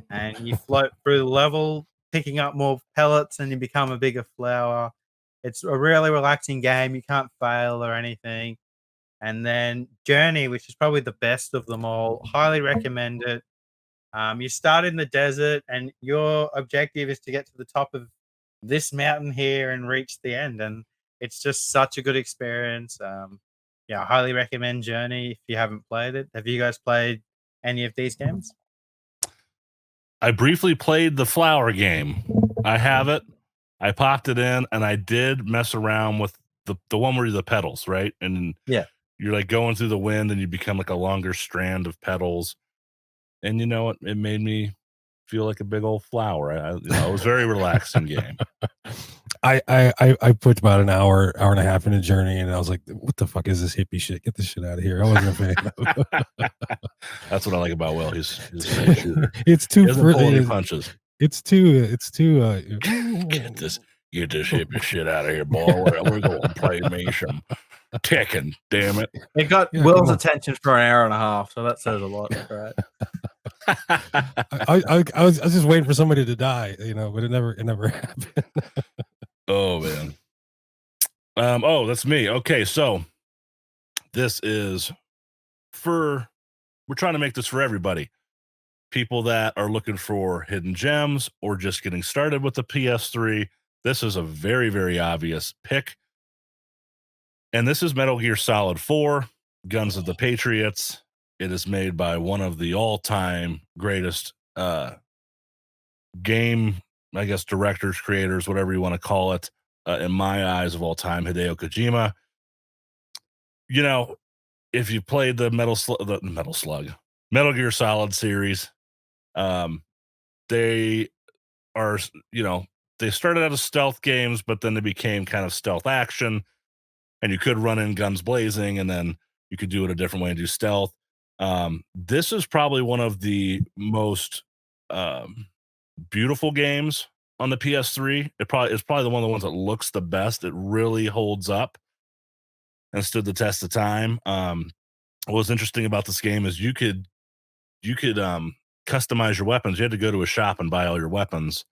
S4: and you float through the level, picking up more pellets, and you become a bigger flower. It's a really relaxing game. You can't fail or anything. And then Journey, which is probably the best of them all. Highly recommend it. You start in the desert, and your objective is to get to the top of this mountain here and reach the end. And it's just such a good experience. I highly recommend Journey if you haven't played it. Have you guys played any of these games?
S1: I briefly played the Flower game. I have it. I popped it in, and I did mess around with the one where you're the petals, right? And you're like going through the wind, and you become like a longer strand of petals. And you know what? It made me feel like a big old flower. It was a very relaxing game.
S2: I put about an hour and a half in a Journey, and I was like, "What the fuck is this hippie shit? Get this shit out of here!" I wasn't a fan of it.
S1: That's what I like about Will. He's
S2: it's too
S1: punches.
S2: It's too.
S1: Get this hippie shit out of here, boy. We're going to play me some Tekken. Damn it!
S3: It got Will's attention for an hour and a half, so that says a lot, right?
S2: I was just waiting for somebody to die, but it never happened.
S1: Oh man. That's me. Okay, so this is we're trying to make this for everybody. People that are looking for hidden gems or just getting started with the PS3. This is a very, very obvious pick. And this is Metal Gear Solid 4, Guns of the Patriots. It is made by one of the all-time greatest game, I guess, directors, creators, whatever you want to call it, in my eyes of all time, Hideo Kojima. If you played the Metal Gear Solid series, they are, they started out as stealth games, but then they became kind of stealth action, and you could run in guns blazing, and then you could do it a different way and do stealth. This is probably one of the most beautiful games on the PS3. It's probably the one of the ones that looks the best. It really holds up and stood the test of time. What was interesting about this game is you could customize your weapons. You had to go to a shop and buy all your weapons,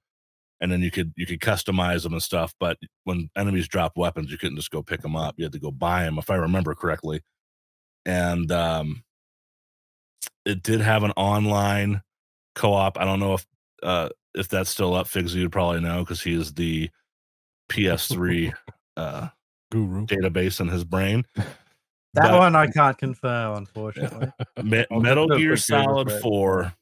S1: and then you could customize them and stuff. But when enemies dropped weapons, you couldn't just go pick them up. You had to go buy them, if I remember correctly. And it did have an online co-op. I don't know if that's still up. Figsy would probably know because he is the PS3
S2: Guru.
S1: database in his brain.
S3: That
S1: But
S3: one I can't confirm, unfortunately.
S1: Metal
S3: just
S1: Gear
S3: put Google
S1: Solid
S3: for it.
S1: 4,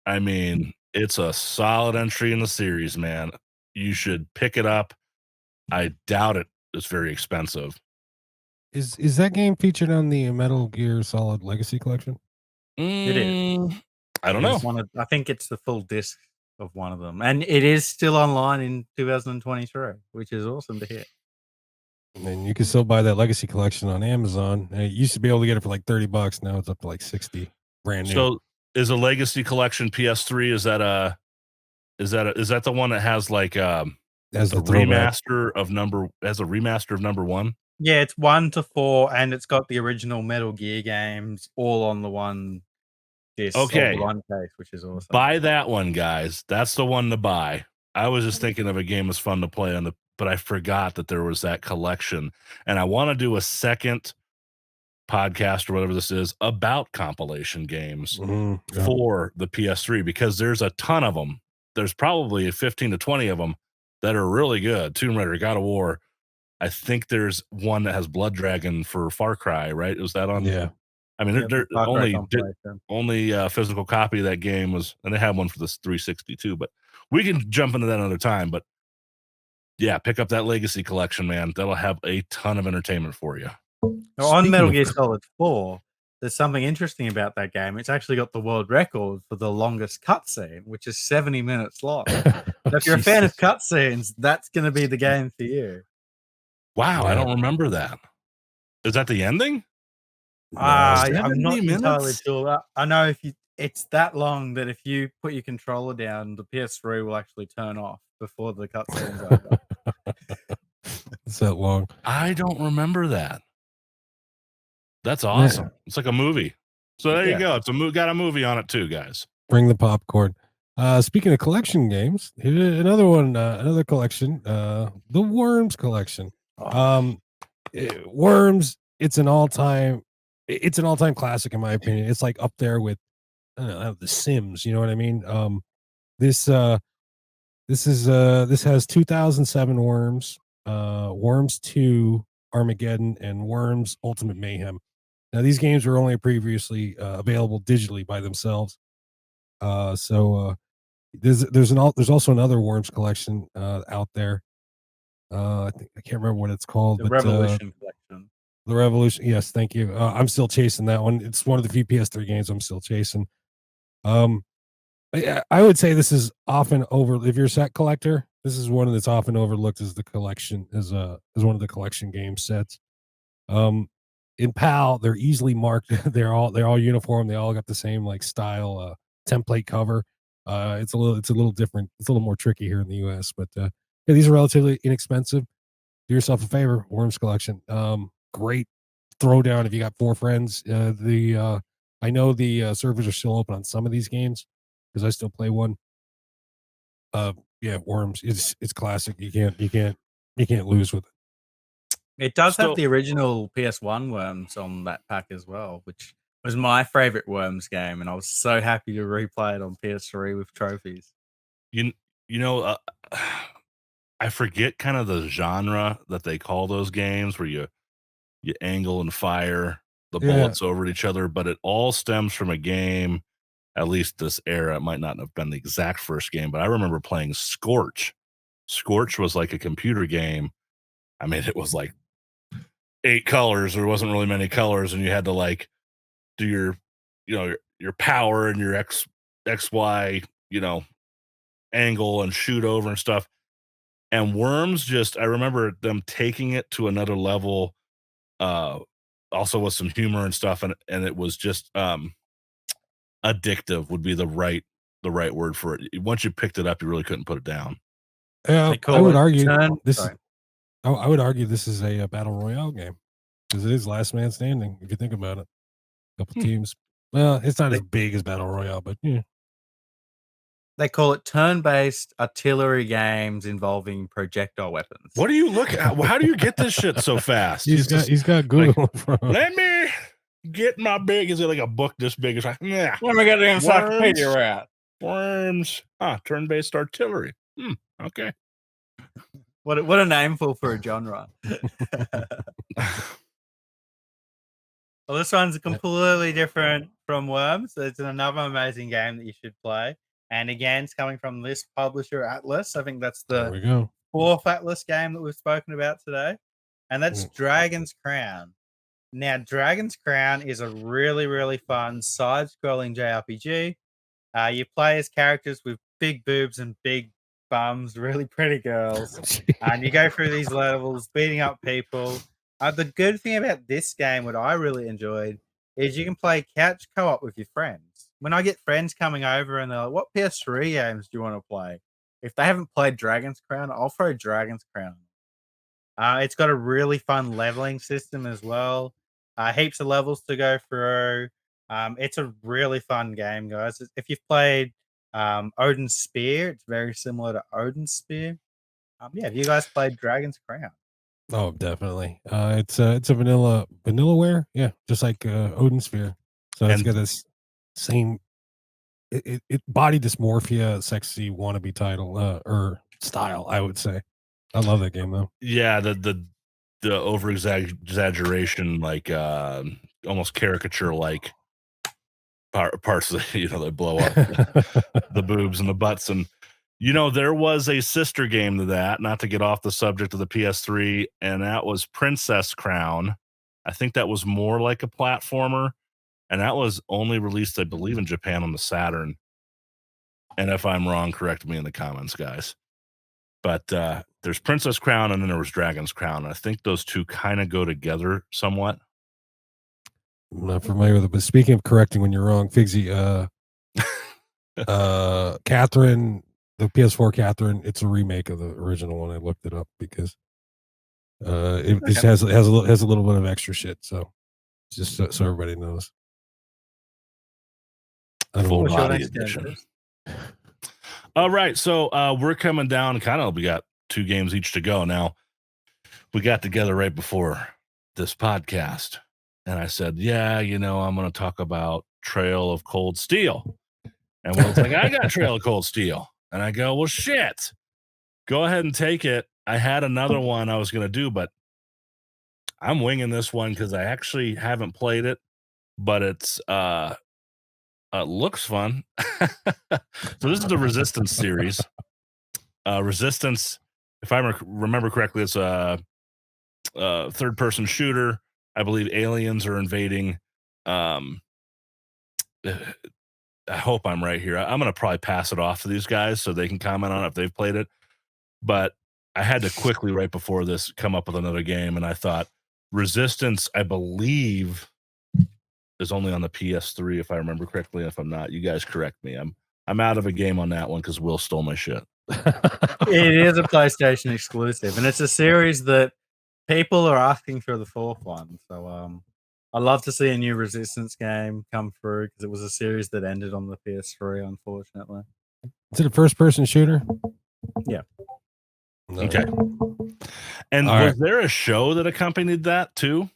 S1: I mean, it's a solid entry in the series, man. You should pick it up. I doubt it's very expensive.
S2: Is that game featured on the Metal Gear Solid Legacy Collection?
S3: It is.
S1: I don't know.
S3: It's I think it's the full disc of one of them. And it is still online in 2023, which is awesome to hear.
S2: And you can still buy that Legacy Collection on Amazon. And it used to be able to get it for like $30. Now it's up to like 60, brand new.
S1: So is a Legacy Collection PS3? Is that the one that has like
S2: As
S1: the
S2: throwback.
S1: remaster of number 1?
S3: Yeah, it's 1 to 4, and it's got the original Metal Gear games all on the one disc,
S1: Okay.
S3: or the one case, which is awesome.
S1: Buy that one, guys. That's the one to buy. I was just thinking of a game that's fun to play but I forgot that there was that collection. And I want to do a second podcast or whatever this is about compilation games for the PS3 because there's a ton of them. There's probably 15 to 20 of them that are really good. Tomb Raider, God of War. I think there's one that has Blood Dragon for Far Cry, right? Was that on?
S2: Yeah.
S1: I mean,
S3: Yep,
S1: they're
S3: Far Cry compilation.
S1: only physical copy of that game was, and they have one for this 360 too. But we can jump into that another time. But yeah, pick up that Legacy Collection, man. That'll have a ton of entertainment for you.
S3: Now, on Metal Gear Solid 4, there's something interesting about that game. It's actually got the world record for the longest cutscene, which is 70 minutes long. So if you're a fan of cutscenes, that's going to be the game for you.
S1: Wow,
S2: Yeah.
S1: I don't remember that. Is that the ending?
S3: I'm
S1: 70
S3: not entirely
S1: minutes?
S3: sure. I know it's that long that if you put your controller down, the PS3 will actually turn off before the cutscene's over.
S2: It's that long.
S1: I don't remember that. That's awesome.
S2: Yeah.
S1: It's like a movie. So there you
S3: Yeah.
S1: go. It's got a movie on it too, guys.
S2: Bring the popcorn. Speaking of collection games, here's another one, another collection, the Worms collection. Worms, it's an all-time classic in my opinion. It's like up there with The Sims, you know what I mean? This has 2007 Worms, Worms 2 Armageddon, and Worms Ultimate Mayhem. Now these games were only previously available digitally by themselves. There's also another Worms collection out there. I can't remember what it's called,
S3: The
S2: but
S3: Revolution collection.
S2: the Revolution. Yes, thank you. I'm still chasing that one. It's one of the few PS3 games I'm still chasing. I would say this is often if you're a set collector, this is one that's often overlooked as the collection as one of the collection game sets. In PAL, they're easily marked. they're all uniform. They all got the same like style template cover. It's a little different. It's a little more tricky here in the US, but yeah, these are relatively inexpensive. Do yourself a favor, Worms collection. Great throwdown if you got 4 friends. I know the servers are still open on some of these games because I still play one. Yeah, Worms. It's classic. You can't lose with it.
S3: It does have the original PS1 Worms on that pack as well, which was my favorite Worms game, and I was so happy to replay it on PS3 with trophies.
S1: You know, I forget kind of the genre that they call those games where you angle and fire the bullets over at each other, but it all stems from a game, at least this era. It might not have been the exact first game, but I remember playing Scorch. Scorch was like a computer game. I mean, it was like 8 colors. There wasn't really many colors, and you had to like do your power and your XY, angle and shoot over and stuff. And Worms, I remember them taking it to another level, also with some humor and stuff, and it was just addictive would be the right word for it. Once you picked it up, you really couldn't put it down.
S2: Yeah,
S3: They
S2: I
S3: call
S2: would
S3: it
S2: argue
S3: turn.
S2: this.
S3: Sorry.
S2: I would argue this is a battle royale game because it is last man standing. If you think about it, couple teams. Well, it's not as big as battle royale, but yeah.
S3: They call it turn-based artillery games involving projectile weapons.
S1: What do you look at? How do you get this shit so fast?
S2: He's got Google.
S1: Let me get my big. Is it like a book this big? It's like, yeah.
S3: Let me get the encyclopedia
S1: Worms.
S3: out.
S1: Worms. Turn-based artillery. Okay.
S3: What a name for a genre. Well, this one's completely different from Worms. It's another amazing game that you should play. And again, it's coming from this publisher, Atlas. I think that's
S2: There
S3: the
S2: we go.
S3: 4th Atlas game that we've spoken about today. And that's Dragon's Crown. Now, Dragon's Crown is a really, really fun side-scrolling JRPG. You play as characters with big boobs and big bums, really pretty girls. And you go through these levels, beating up people. The good thing about this game, what I really enjoyed, is you can play couch co-op with your friends. When I get friends coming over and they're like, what PS3 games do you want to play? If they haven't played Dragon's Crown, I'll throw Dragon's Crown. It's got a really fun leveling system as well. Heaps of levels to go through. It's a really fun game, guys. If you've played Odin's Spear, it's very similar to Odin's Spear. Have you guys played Dragon's Crown?
S2: Oh, definitely. It's a vanillaware, yeah, just like Odin Sphere. So it's got this same it body dysmorphia, sexy wannabe title or style, I would say. I love that game though.
S1: Yeah, the over exaggeration, like almost caricature like parts that that blow up the boobs and the butts. And there was a sister game to that, not to get off the subject of the PS3, and that was Princess Crown. I think that was more like a platformer, and that was only released, I believe, in Japan on the Saturn. And if I'm wrong, correct me in the comments, guys. But there's Princess Crown, and then there was Dragon's Crown. And I think those two kind of go together somewhat.
S2: I'm not familiar with it, but speaking of correcting when you're wrong, Figsy, Catherine, the PS4 Catherine, it's a remake of the original one. I looked it up because it just has a little bit of extra shit. So just so everybody knows.
S1: Full body edition. All right, so we're coming down. We got 2 games each to go now. We got together right before this podcast, and I said, "Yeah, I'm going to talk about Trail of Cold Steel." And Will's like, "I got Trail of Cold Steel," and I go, "Well, shit, go ahead and take it." I had another one I was going to do, but I'm winging this one because I actually haven't played it, but it's looks fun. So this is the Resistance series. Resistance, if I remember correctly, it's a third-person shooter. I believe aliens are invading. I hope I'm right here. I'm going to probably pass it off to these guys so they can comment on it if they've played it. But I had to quickly, right before this, come up with another game, and I thought Resistance, I believe, is only on the PS3, if I remember correctly. If I'm not, you guys correct me. I'm out of a game on that one because Will stole my shit.
S3: It is a PlayStation exclusive, and it's a series that people are asking for the 4th one. So I'd love to see a new Resistance game come through because it was a series that ended on the PS3, unfortunately.
S2: Is it a first-person shooter?
S3: Yeah.
S1: Okay. And was there a show that accompanied that too?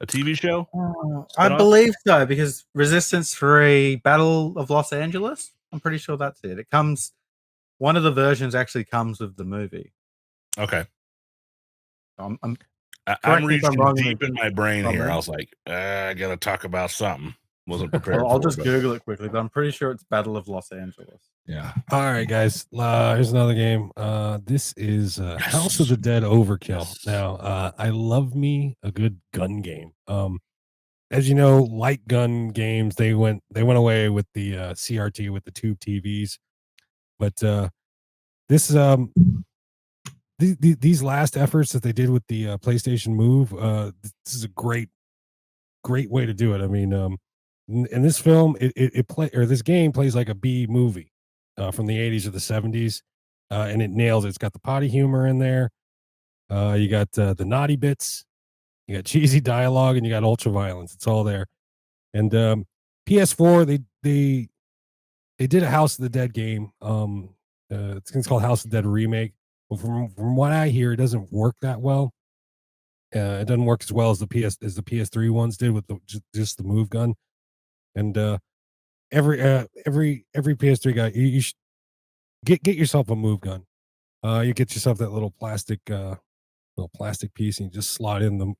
S1: A TV show?
S3: I believe so, because Resistance 3 Battle of Los Angeles, I'm pretty sure that's it. It comes, one of the versions actually comes with the movie.
S1: Okay.
S3: I'm
S1: reaching deep in my brain here. I was like, I got to talk about something. Wasn't prepared.
S3: I'll just Google it quickly, but I'm pretty sure it's Battle of Los Angeles.
S1: Yeah.
S2: All right, guys. Here's another game. This is House of the Dead Overkill. Yes. Now, I love me a good gun game. As you know, light gun games, they went away with the CRT with the tube TVs, but this these last efforts that they did with the PlayStation Move, this is a great way to do it. I mean, in this film, this game plays like a B movie from the 80s or the 70s. and it nails it. It's got the potty humor in there. You got the naughty bits. You got cheesy dialogue, and you got ultra violence. It's all there. And PS4, they did a House of the Dead game. It's called House of the Dead Remake. But from what I hear, it doesn't work that well. It doesn't work as well as the PS3 ones did with just the move gun. And every PS3 guy, you should get yourself a move gun. You get yourself that little plastic piece, and you just slide in the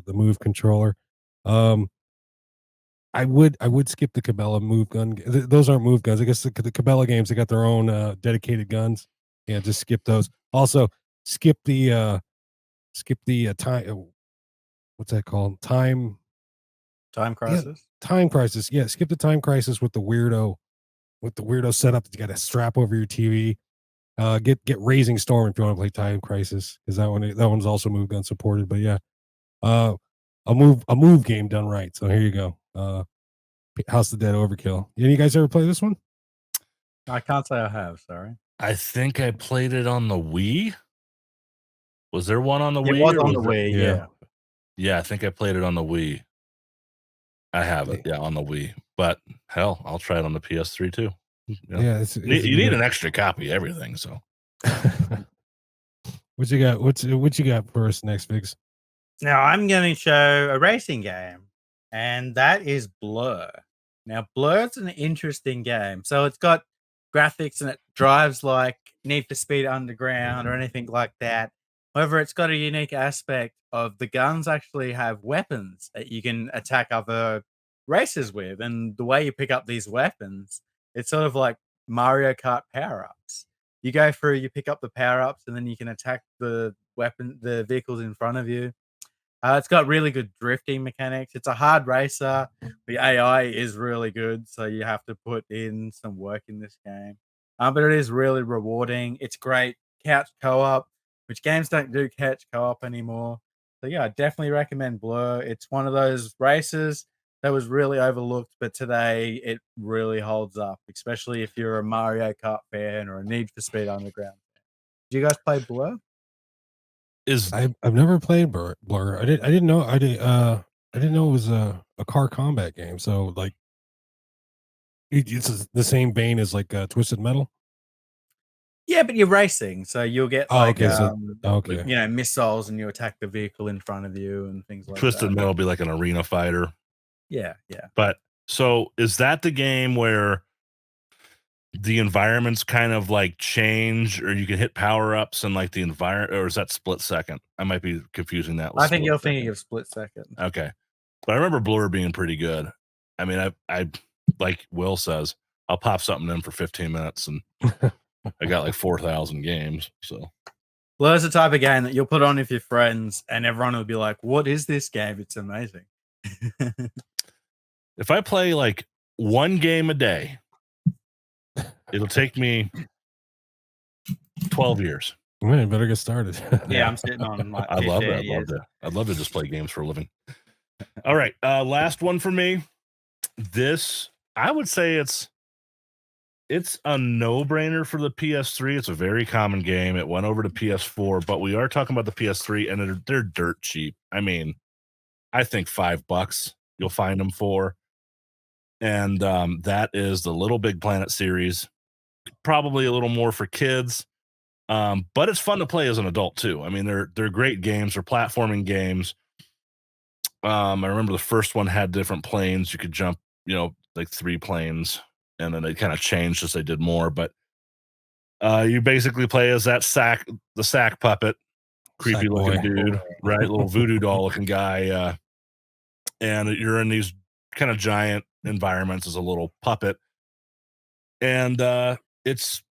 S2: move controller. I would skip the Cabela move gun. Those aren't move guns. I guess the Cabela games, they got their own dedicated guns. Yeah, just skip those. Also, skip the time. What's that called? Time
S3: Crisis.
S2: Time Crisis. Yeah, skip the Time Crisis with the weirdo setup that you got to strap over your TV. Get Raising Storm if you want to play Time Crisis, because that one's also move gun supported. But yeah, a move game done right. So here you go. House of the Dead Overkill. You guys ever play this one?
S3: I can't say I have. Sorry.
S1: I think I played it on the Wii. Was there one on the Wii?
S3: It was on the Wii. Yeah.
S1: Yeah, I think I played it on the Wii. I have it, on the Wii. But hell, I'll try it on the PS3 too.
S2: Yeah,
S1: you need an extra copy of everything. So,
S2: what you got? What you got for us next, Figs?
S4: Now I'm going to show a racing game, and that is Blur. Now, Blur's an interesting game. So it's got graphics and it drives like Need for Speed Underground or anything like that. However, it's got a unique aspect of the guns actually have weapons that you can attack other racers with. And the way you pick up these weapons, it's sort of like Mario Kart power-ups. You go through, you pick up the power-ups, and then you can attack the vehicles in front of you. It's got really good drifting mechanics. It's a hard racer. The AI is really good, so you have to put in some work in this game. But it is really rewarding. It's great couch co-op, which games don't do couch co-op anymore. So yeah, I definitely recommend Blur. It's one of those races that was really overlooked, but today it really holds up, especially if you're a Mario Kart fan or a Need for Speed Underground fan. Do you guys play Blur?
S2: I've never played Blur. I didn't know it was a car combat game. So like it's the same vein as like Twisted Metal.
S4: Yeah, but you're racing, so you'll get missiles, and you attack the vehicle in front of you and things like that.
S1: Twisted Metal will be like an arena fighter.
S4: Yeah.
S1: But so is that the game where the environments kind of like change, or you can hit power ups and like the environment, or is that Split Second? I might be confusing that with
S4: I think you're thinking of Split Second.
S1: Okay. But I remember Blur being pretty good. I mean, I like Will says, I'll pop something in for 15 minutes and I got like 4,000 games. So
S4: Blur's the type of game that you'll put on with your friends and everyone will be like, what is this game? It's amazing.
S1: If I play like one game a day, it'll take me 12 years.
S2: Man, better get started.
S4: Yeah, I'm sitting on like
S1: I love it. I'd love to just play games for a living. All right. Last one for me. This, I would say it's a no-brainer for the PS3. It's a very common game. It went over to PS4, but we are talking about the PS3, and they're dirt cheap. I mean, I think $5 you'll find them for. And that is the Little Big Planet series. Probably a little more for kids. But it's fun to play as an adult too. I mean, they're great games. They're platforming games. I remember the first one had different planes. You could jump, like 3 planes, and then they kind of changed as they did more. But you basically play as the sack puppet, creepy looking dude, right? Little voodoo doll looking guy. And you're in these kind of giant environments as a little puppet. And it's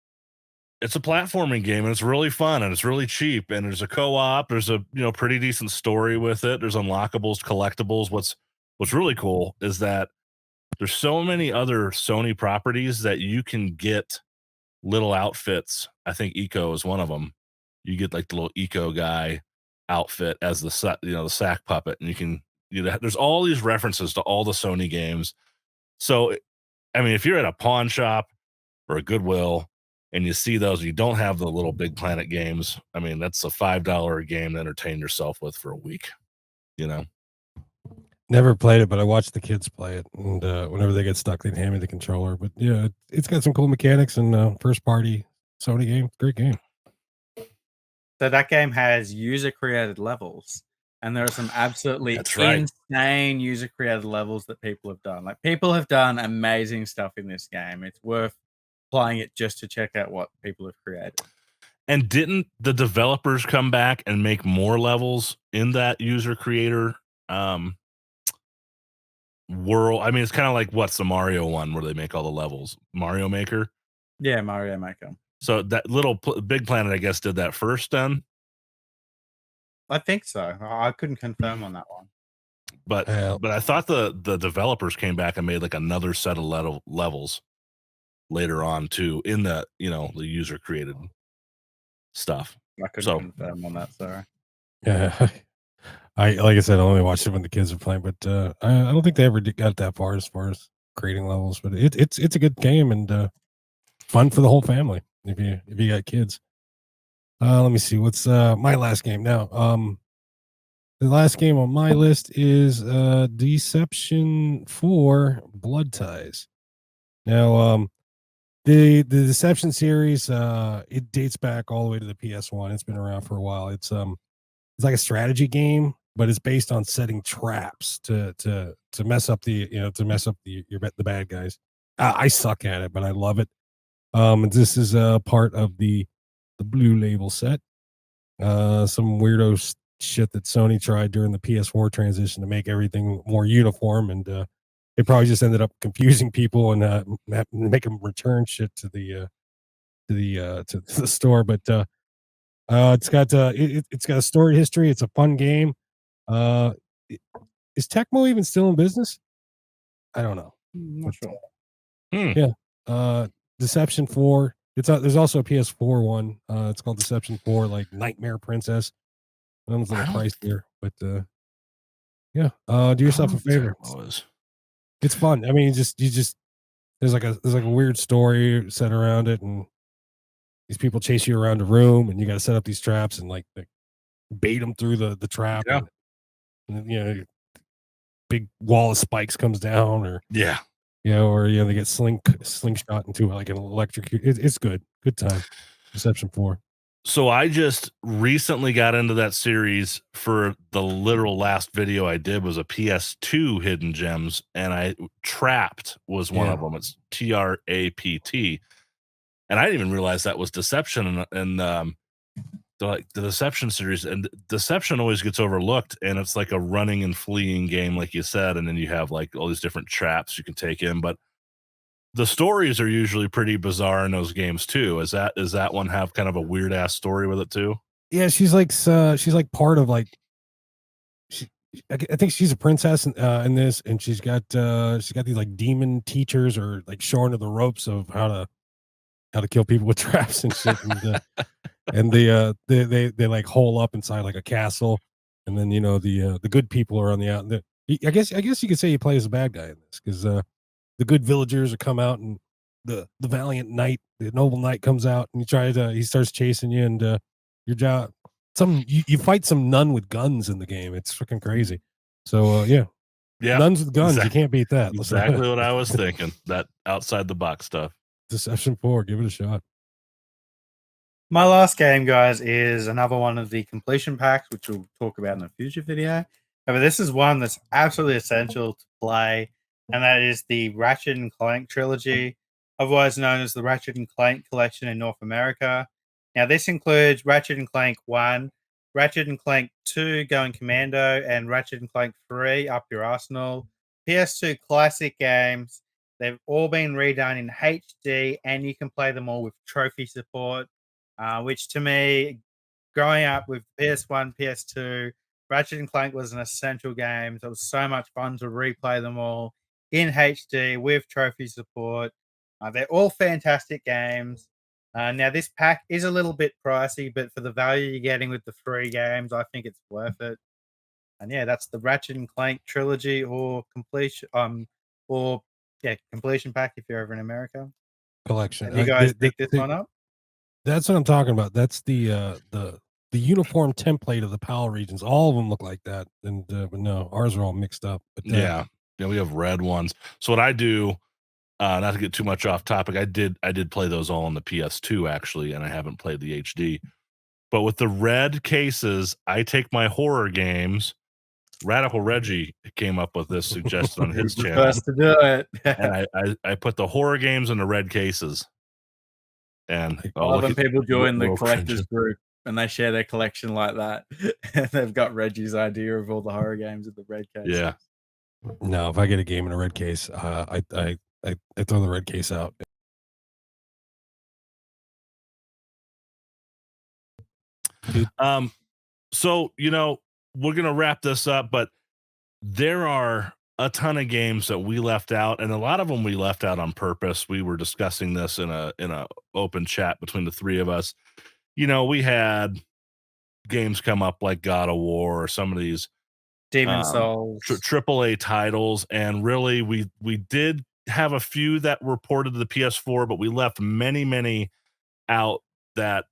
S1: a platforming game, and it's really fun, and it's really cheap, and there's a co-op. There's a pretty decent story with it. There's unlockables, collectibles. What's really cool is that there's so many other Sony properties that you can get little outfits. I think Eco is one of them. You get like the little Eco guy outfit as the sack puppet, and you can there's all these references to all the Sony games. So I mean, if you're at a pawn shop or a Goodwill and you see those, you don't have the little Big Planet games. I mean, that's a $5 game to entertain yourself with for a week, you know?
S2: Never played it, but I watched the kids play it, and whenever they get stuck, they'd hand me the controller. But yeah, it's got some cool mechanics and first party Sony game. Great game.
S3: So that game has user created levels, and there are some absolutely
S1: That's right.
S3: insane user created levels that people have done. Like, people have done amazing stuff in this game. It's worth playing it just to check out what people have created.
S1: And didn't the developers come back and make more levels in that user creator world? I mean, it's kind of like what's the Mario one where they make all the levels, Mario Maker.
S3: Yeah, Mario Maker.
S1: So that little Big Planet, I guess, did that first then.
S3: I think so. I couldn't confirm on that one.
S1: But I thought the developers came back and made like another set of levels later on too in the, you know, the user created stuff.
S3: I couldn't confirm on that. Sorry.
S2: Yeah, like I said, I only watched it when the kids were playing, but I don't think they ever got that far as creating levels. But it's a good game and fun for the whole family if you got kids. Let me see what's my last game now. The last game on my list is Deception 4 Blood Ties. Now, the Deception series, it dates back all the way to the PS1. It's been around for a while. It's like a strategy game, but it's based on setting traps to mess up the the bad guys. I suck at it, but I love it. This is a part of the Blue Label set. Some weirdo shit that Sony tried during the PS4 transition to make everything more uniform, and it probably just ended up confusing people and make them return shit to the store. But it's got a story history. It's a fun game. Is Tecmo even still in business? I don't know.
S3: I'm not sure.
S2: Yeah. Deception 4. There's also a PS4 one. It's called Deception 4, like Nightmare Princess. That one's a little pricier, but yeah. Do yourself a favor. It's fun. I mean, you just there's like a weird story set around it, and these people chase you around a room, and you got to set up these traps and like bait them through the trap.
S1: Yeah.
S2: And you know, big wall of spikes comes down, or
S1: yeah.
S2: Or they get slingshot into like an electric. It's good time. Deception 4.
S1: So I just recently got into that series for the literal last video I did was a PS2 hidden gems, and Trapped was one of them. It's TRAPT, and I didn't even realize that was Deception and the Deception series. And Deception always gets overlooked, and it's like a running and fleeing game, like you said, and then you have like all these different traps you can take in, but the stories are usually pretty bizarre in those games too. Is that one have kind of a weird ass story with it too?
S2: Yeah, she's like part of like. I think she's a princess in this, and she's got these like demon teachers or like showing her the ropes of how to kill people with traps and shit. And they like hole up inside like a castle, and then the good people are on the out. I guess you could say you play as a bad guy in this because the good villagers come out, and the valiant knight, the noble knight, comes out, and he starts chasing you, and your job you fight some nun with guns in the game. It's freaking crazy. So yeah, nuns with guns. You can't beat that.
S1: Exactly what I was thinking. That outside the box stuff.
S2: Deception 4. Give it a shot.
S3: My last game, guys, is another one of the completion packs, which we'll talk about in a future video. However, this is one that's absolutely essential to play, and that is the Ratchet and Clank trilogy, otherwise known as the Ratchet and Clank collection in North America. Now, this includes Ratchet and Clank 1, Ratchet and Clank 2, Going Commando, and Ratchet and Clank 3, Up Your Arsenal. PS2 classic games. They've all been redone in HD, and you can play them all with trophy support. Which to me, growing up with PS1, PS2, Ratchet and Clank was an essential game. So it was so much fun to replay them all in HD with trophy support. They're all fantastic games. Now, this pack is a little bit pricey, but for the value you're getting with the free games, I think it's worth it. And yeah, that's the Ratchet and Clank trilogy or completion pack if you're over in America.
S2: Collection.
S3: Have you guys picked this one up?
S2: That's what I'm talking about. That's the uniform template of the PAL regions. All of them look like that, and but no, ours are all mixed up. But
S1: Yeah, we have red ones. So what I do, not to get too much off topic, I did play those all on the PS2 actually, and I haven't played the HD. But with the red cases, I take my horror games. Radical Reggie came up with this suggestion on his
S3: The
S1: channel,
S3: first to do it.
S1: and I put the horror games in the red cases. And
S3: I love when people join the
S1: Will
S3: collectors
S1: cringe.
S3: group and they share their collection like that. And they've got Reggie's idea of all the horror games in the red case.
S1: Yeah.
S2: no, if I get a game in a red case, I throw the red case out.
S1: So we're gonna wrap this up, but there are a ton of games that we left out, and a lot of them we left out on purpose. We were discussing this in a open chat between the three of us. We had games come up like God of War or some of these
S4: Demon Souls.
S1: AAA titles, and really we did have a few that were ported to the PS4, but we left many out that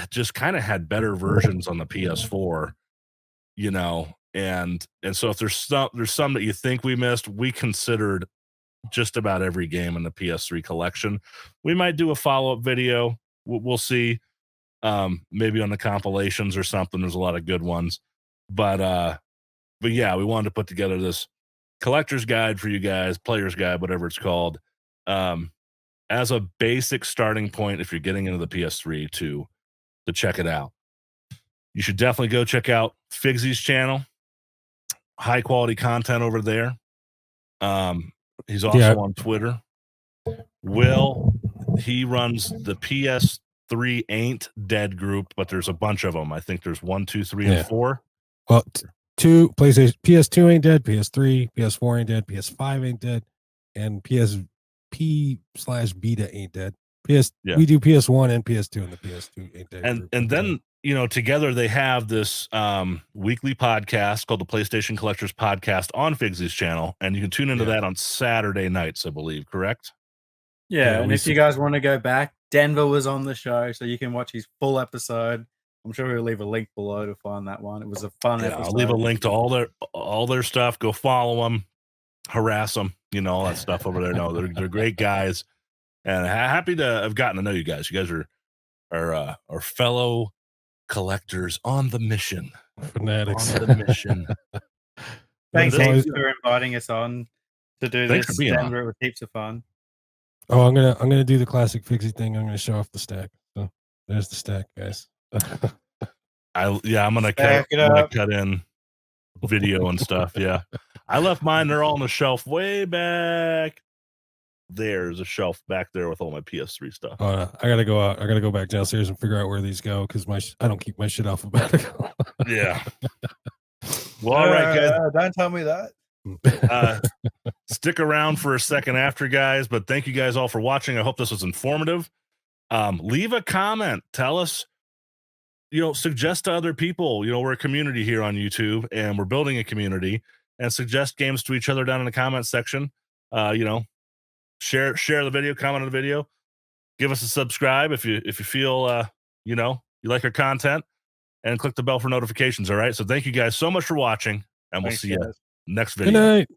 S1: just kind of had better versions on the PS4, and so if there's some that you think we missed, we considered just about every game in the PS3 collection. We might do a follow-up video. We'll see. Maybe on the compilations or something. There's a lot of good ones, but yeah, we wanted to put together this collector's guide for you guys, player's guide, whatever it's called, as a basic starting point if you're getting into the PS3 to check it out. You should definitely go check out Figsy's channel. High quality content over there. He's also on Twitter. Will, he runs the PS3 Ain't Dead group, but there's a bunch of them. I think there's 1, 2, 3, and 4.
S2: Well, two PlayStation, PS2 ain't dead, PS3, PS4 ain't dead, PS5 ain't dead, and PSP/Beta ain't dead. We do PS1 and PS2, and the PS2 ain't dead.
S1: And then together they have this weekly podcast called the PlayStation Collectors Podcast on Figsy's channel, and you can tune into that on Saturday nights, I believe. Correct?
S3: Yeah, and if you guys want to go back, Denver was on the show, so you can watch his full episode. I'm sure we'll leave a link below to find that one. It was a fun episode.
S1: I'll leave a link to all their stuff. Go follow them, harass them, all that stuff over there. No, they're great guys, and happy to have gotten to know you guys. You guys are fellow collectors on the mission,
S2: fanatics
S1: on the mission.
S4: Thanks for inviting us on to do this. Denver, it was heaps of fun.
S2: Oh, I'm gonna do the classic Figsy thing. I'm gonna show off the stack. So there's the stack, guys.
S1: I'm gonna cut in video and stuff. Yeah, I left mine. They're all on the shelf way back. There's a shelf back there with all my PS3 stuff.
S2: I gotta go out. I gotta go back downstairs and figure out where these go because I don't keep my shit alphabetical.
S1: Yeah. Well, all right, guys.
S3: Don't tell me that.
S1: Stick around for a second after, guys. But thank you guys all for watching. I hope this was informative. Leave a comment. Tell us. Suggest to other people. We're a community here on YouTube, and we're building a community. And suggest games to each other down in the comment section. Share the video, comment on the video. Give us a subscribe if you feel you like our content, and click the bell for notifications. All right. So thank you guys so much for watching, and we'll see you next video.
S2: Good night.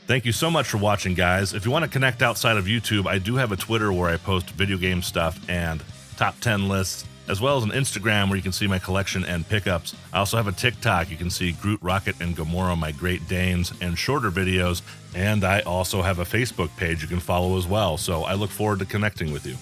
S1: Thank you so much for watching, guys. If you want to connect outside of YouTube, I do have a Twitter where I post video game stuff and top 10 lists, as well as an Instagram where you can see my collection and pickups. I also have a TikTok. You can see Groot, Rocket, and Gamora, my Great Danes, and shorter videos. And I also have a Facebook page you can follow as well. So I look forward to connecting with you.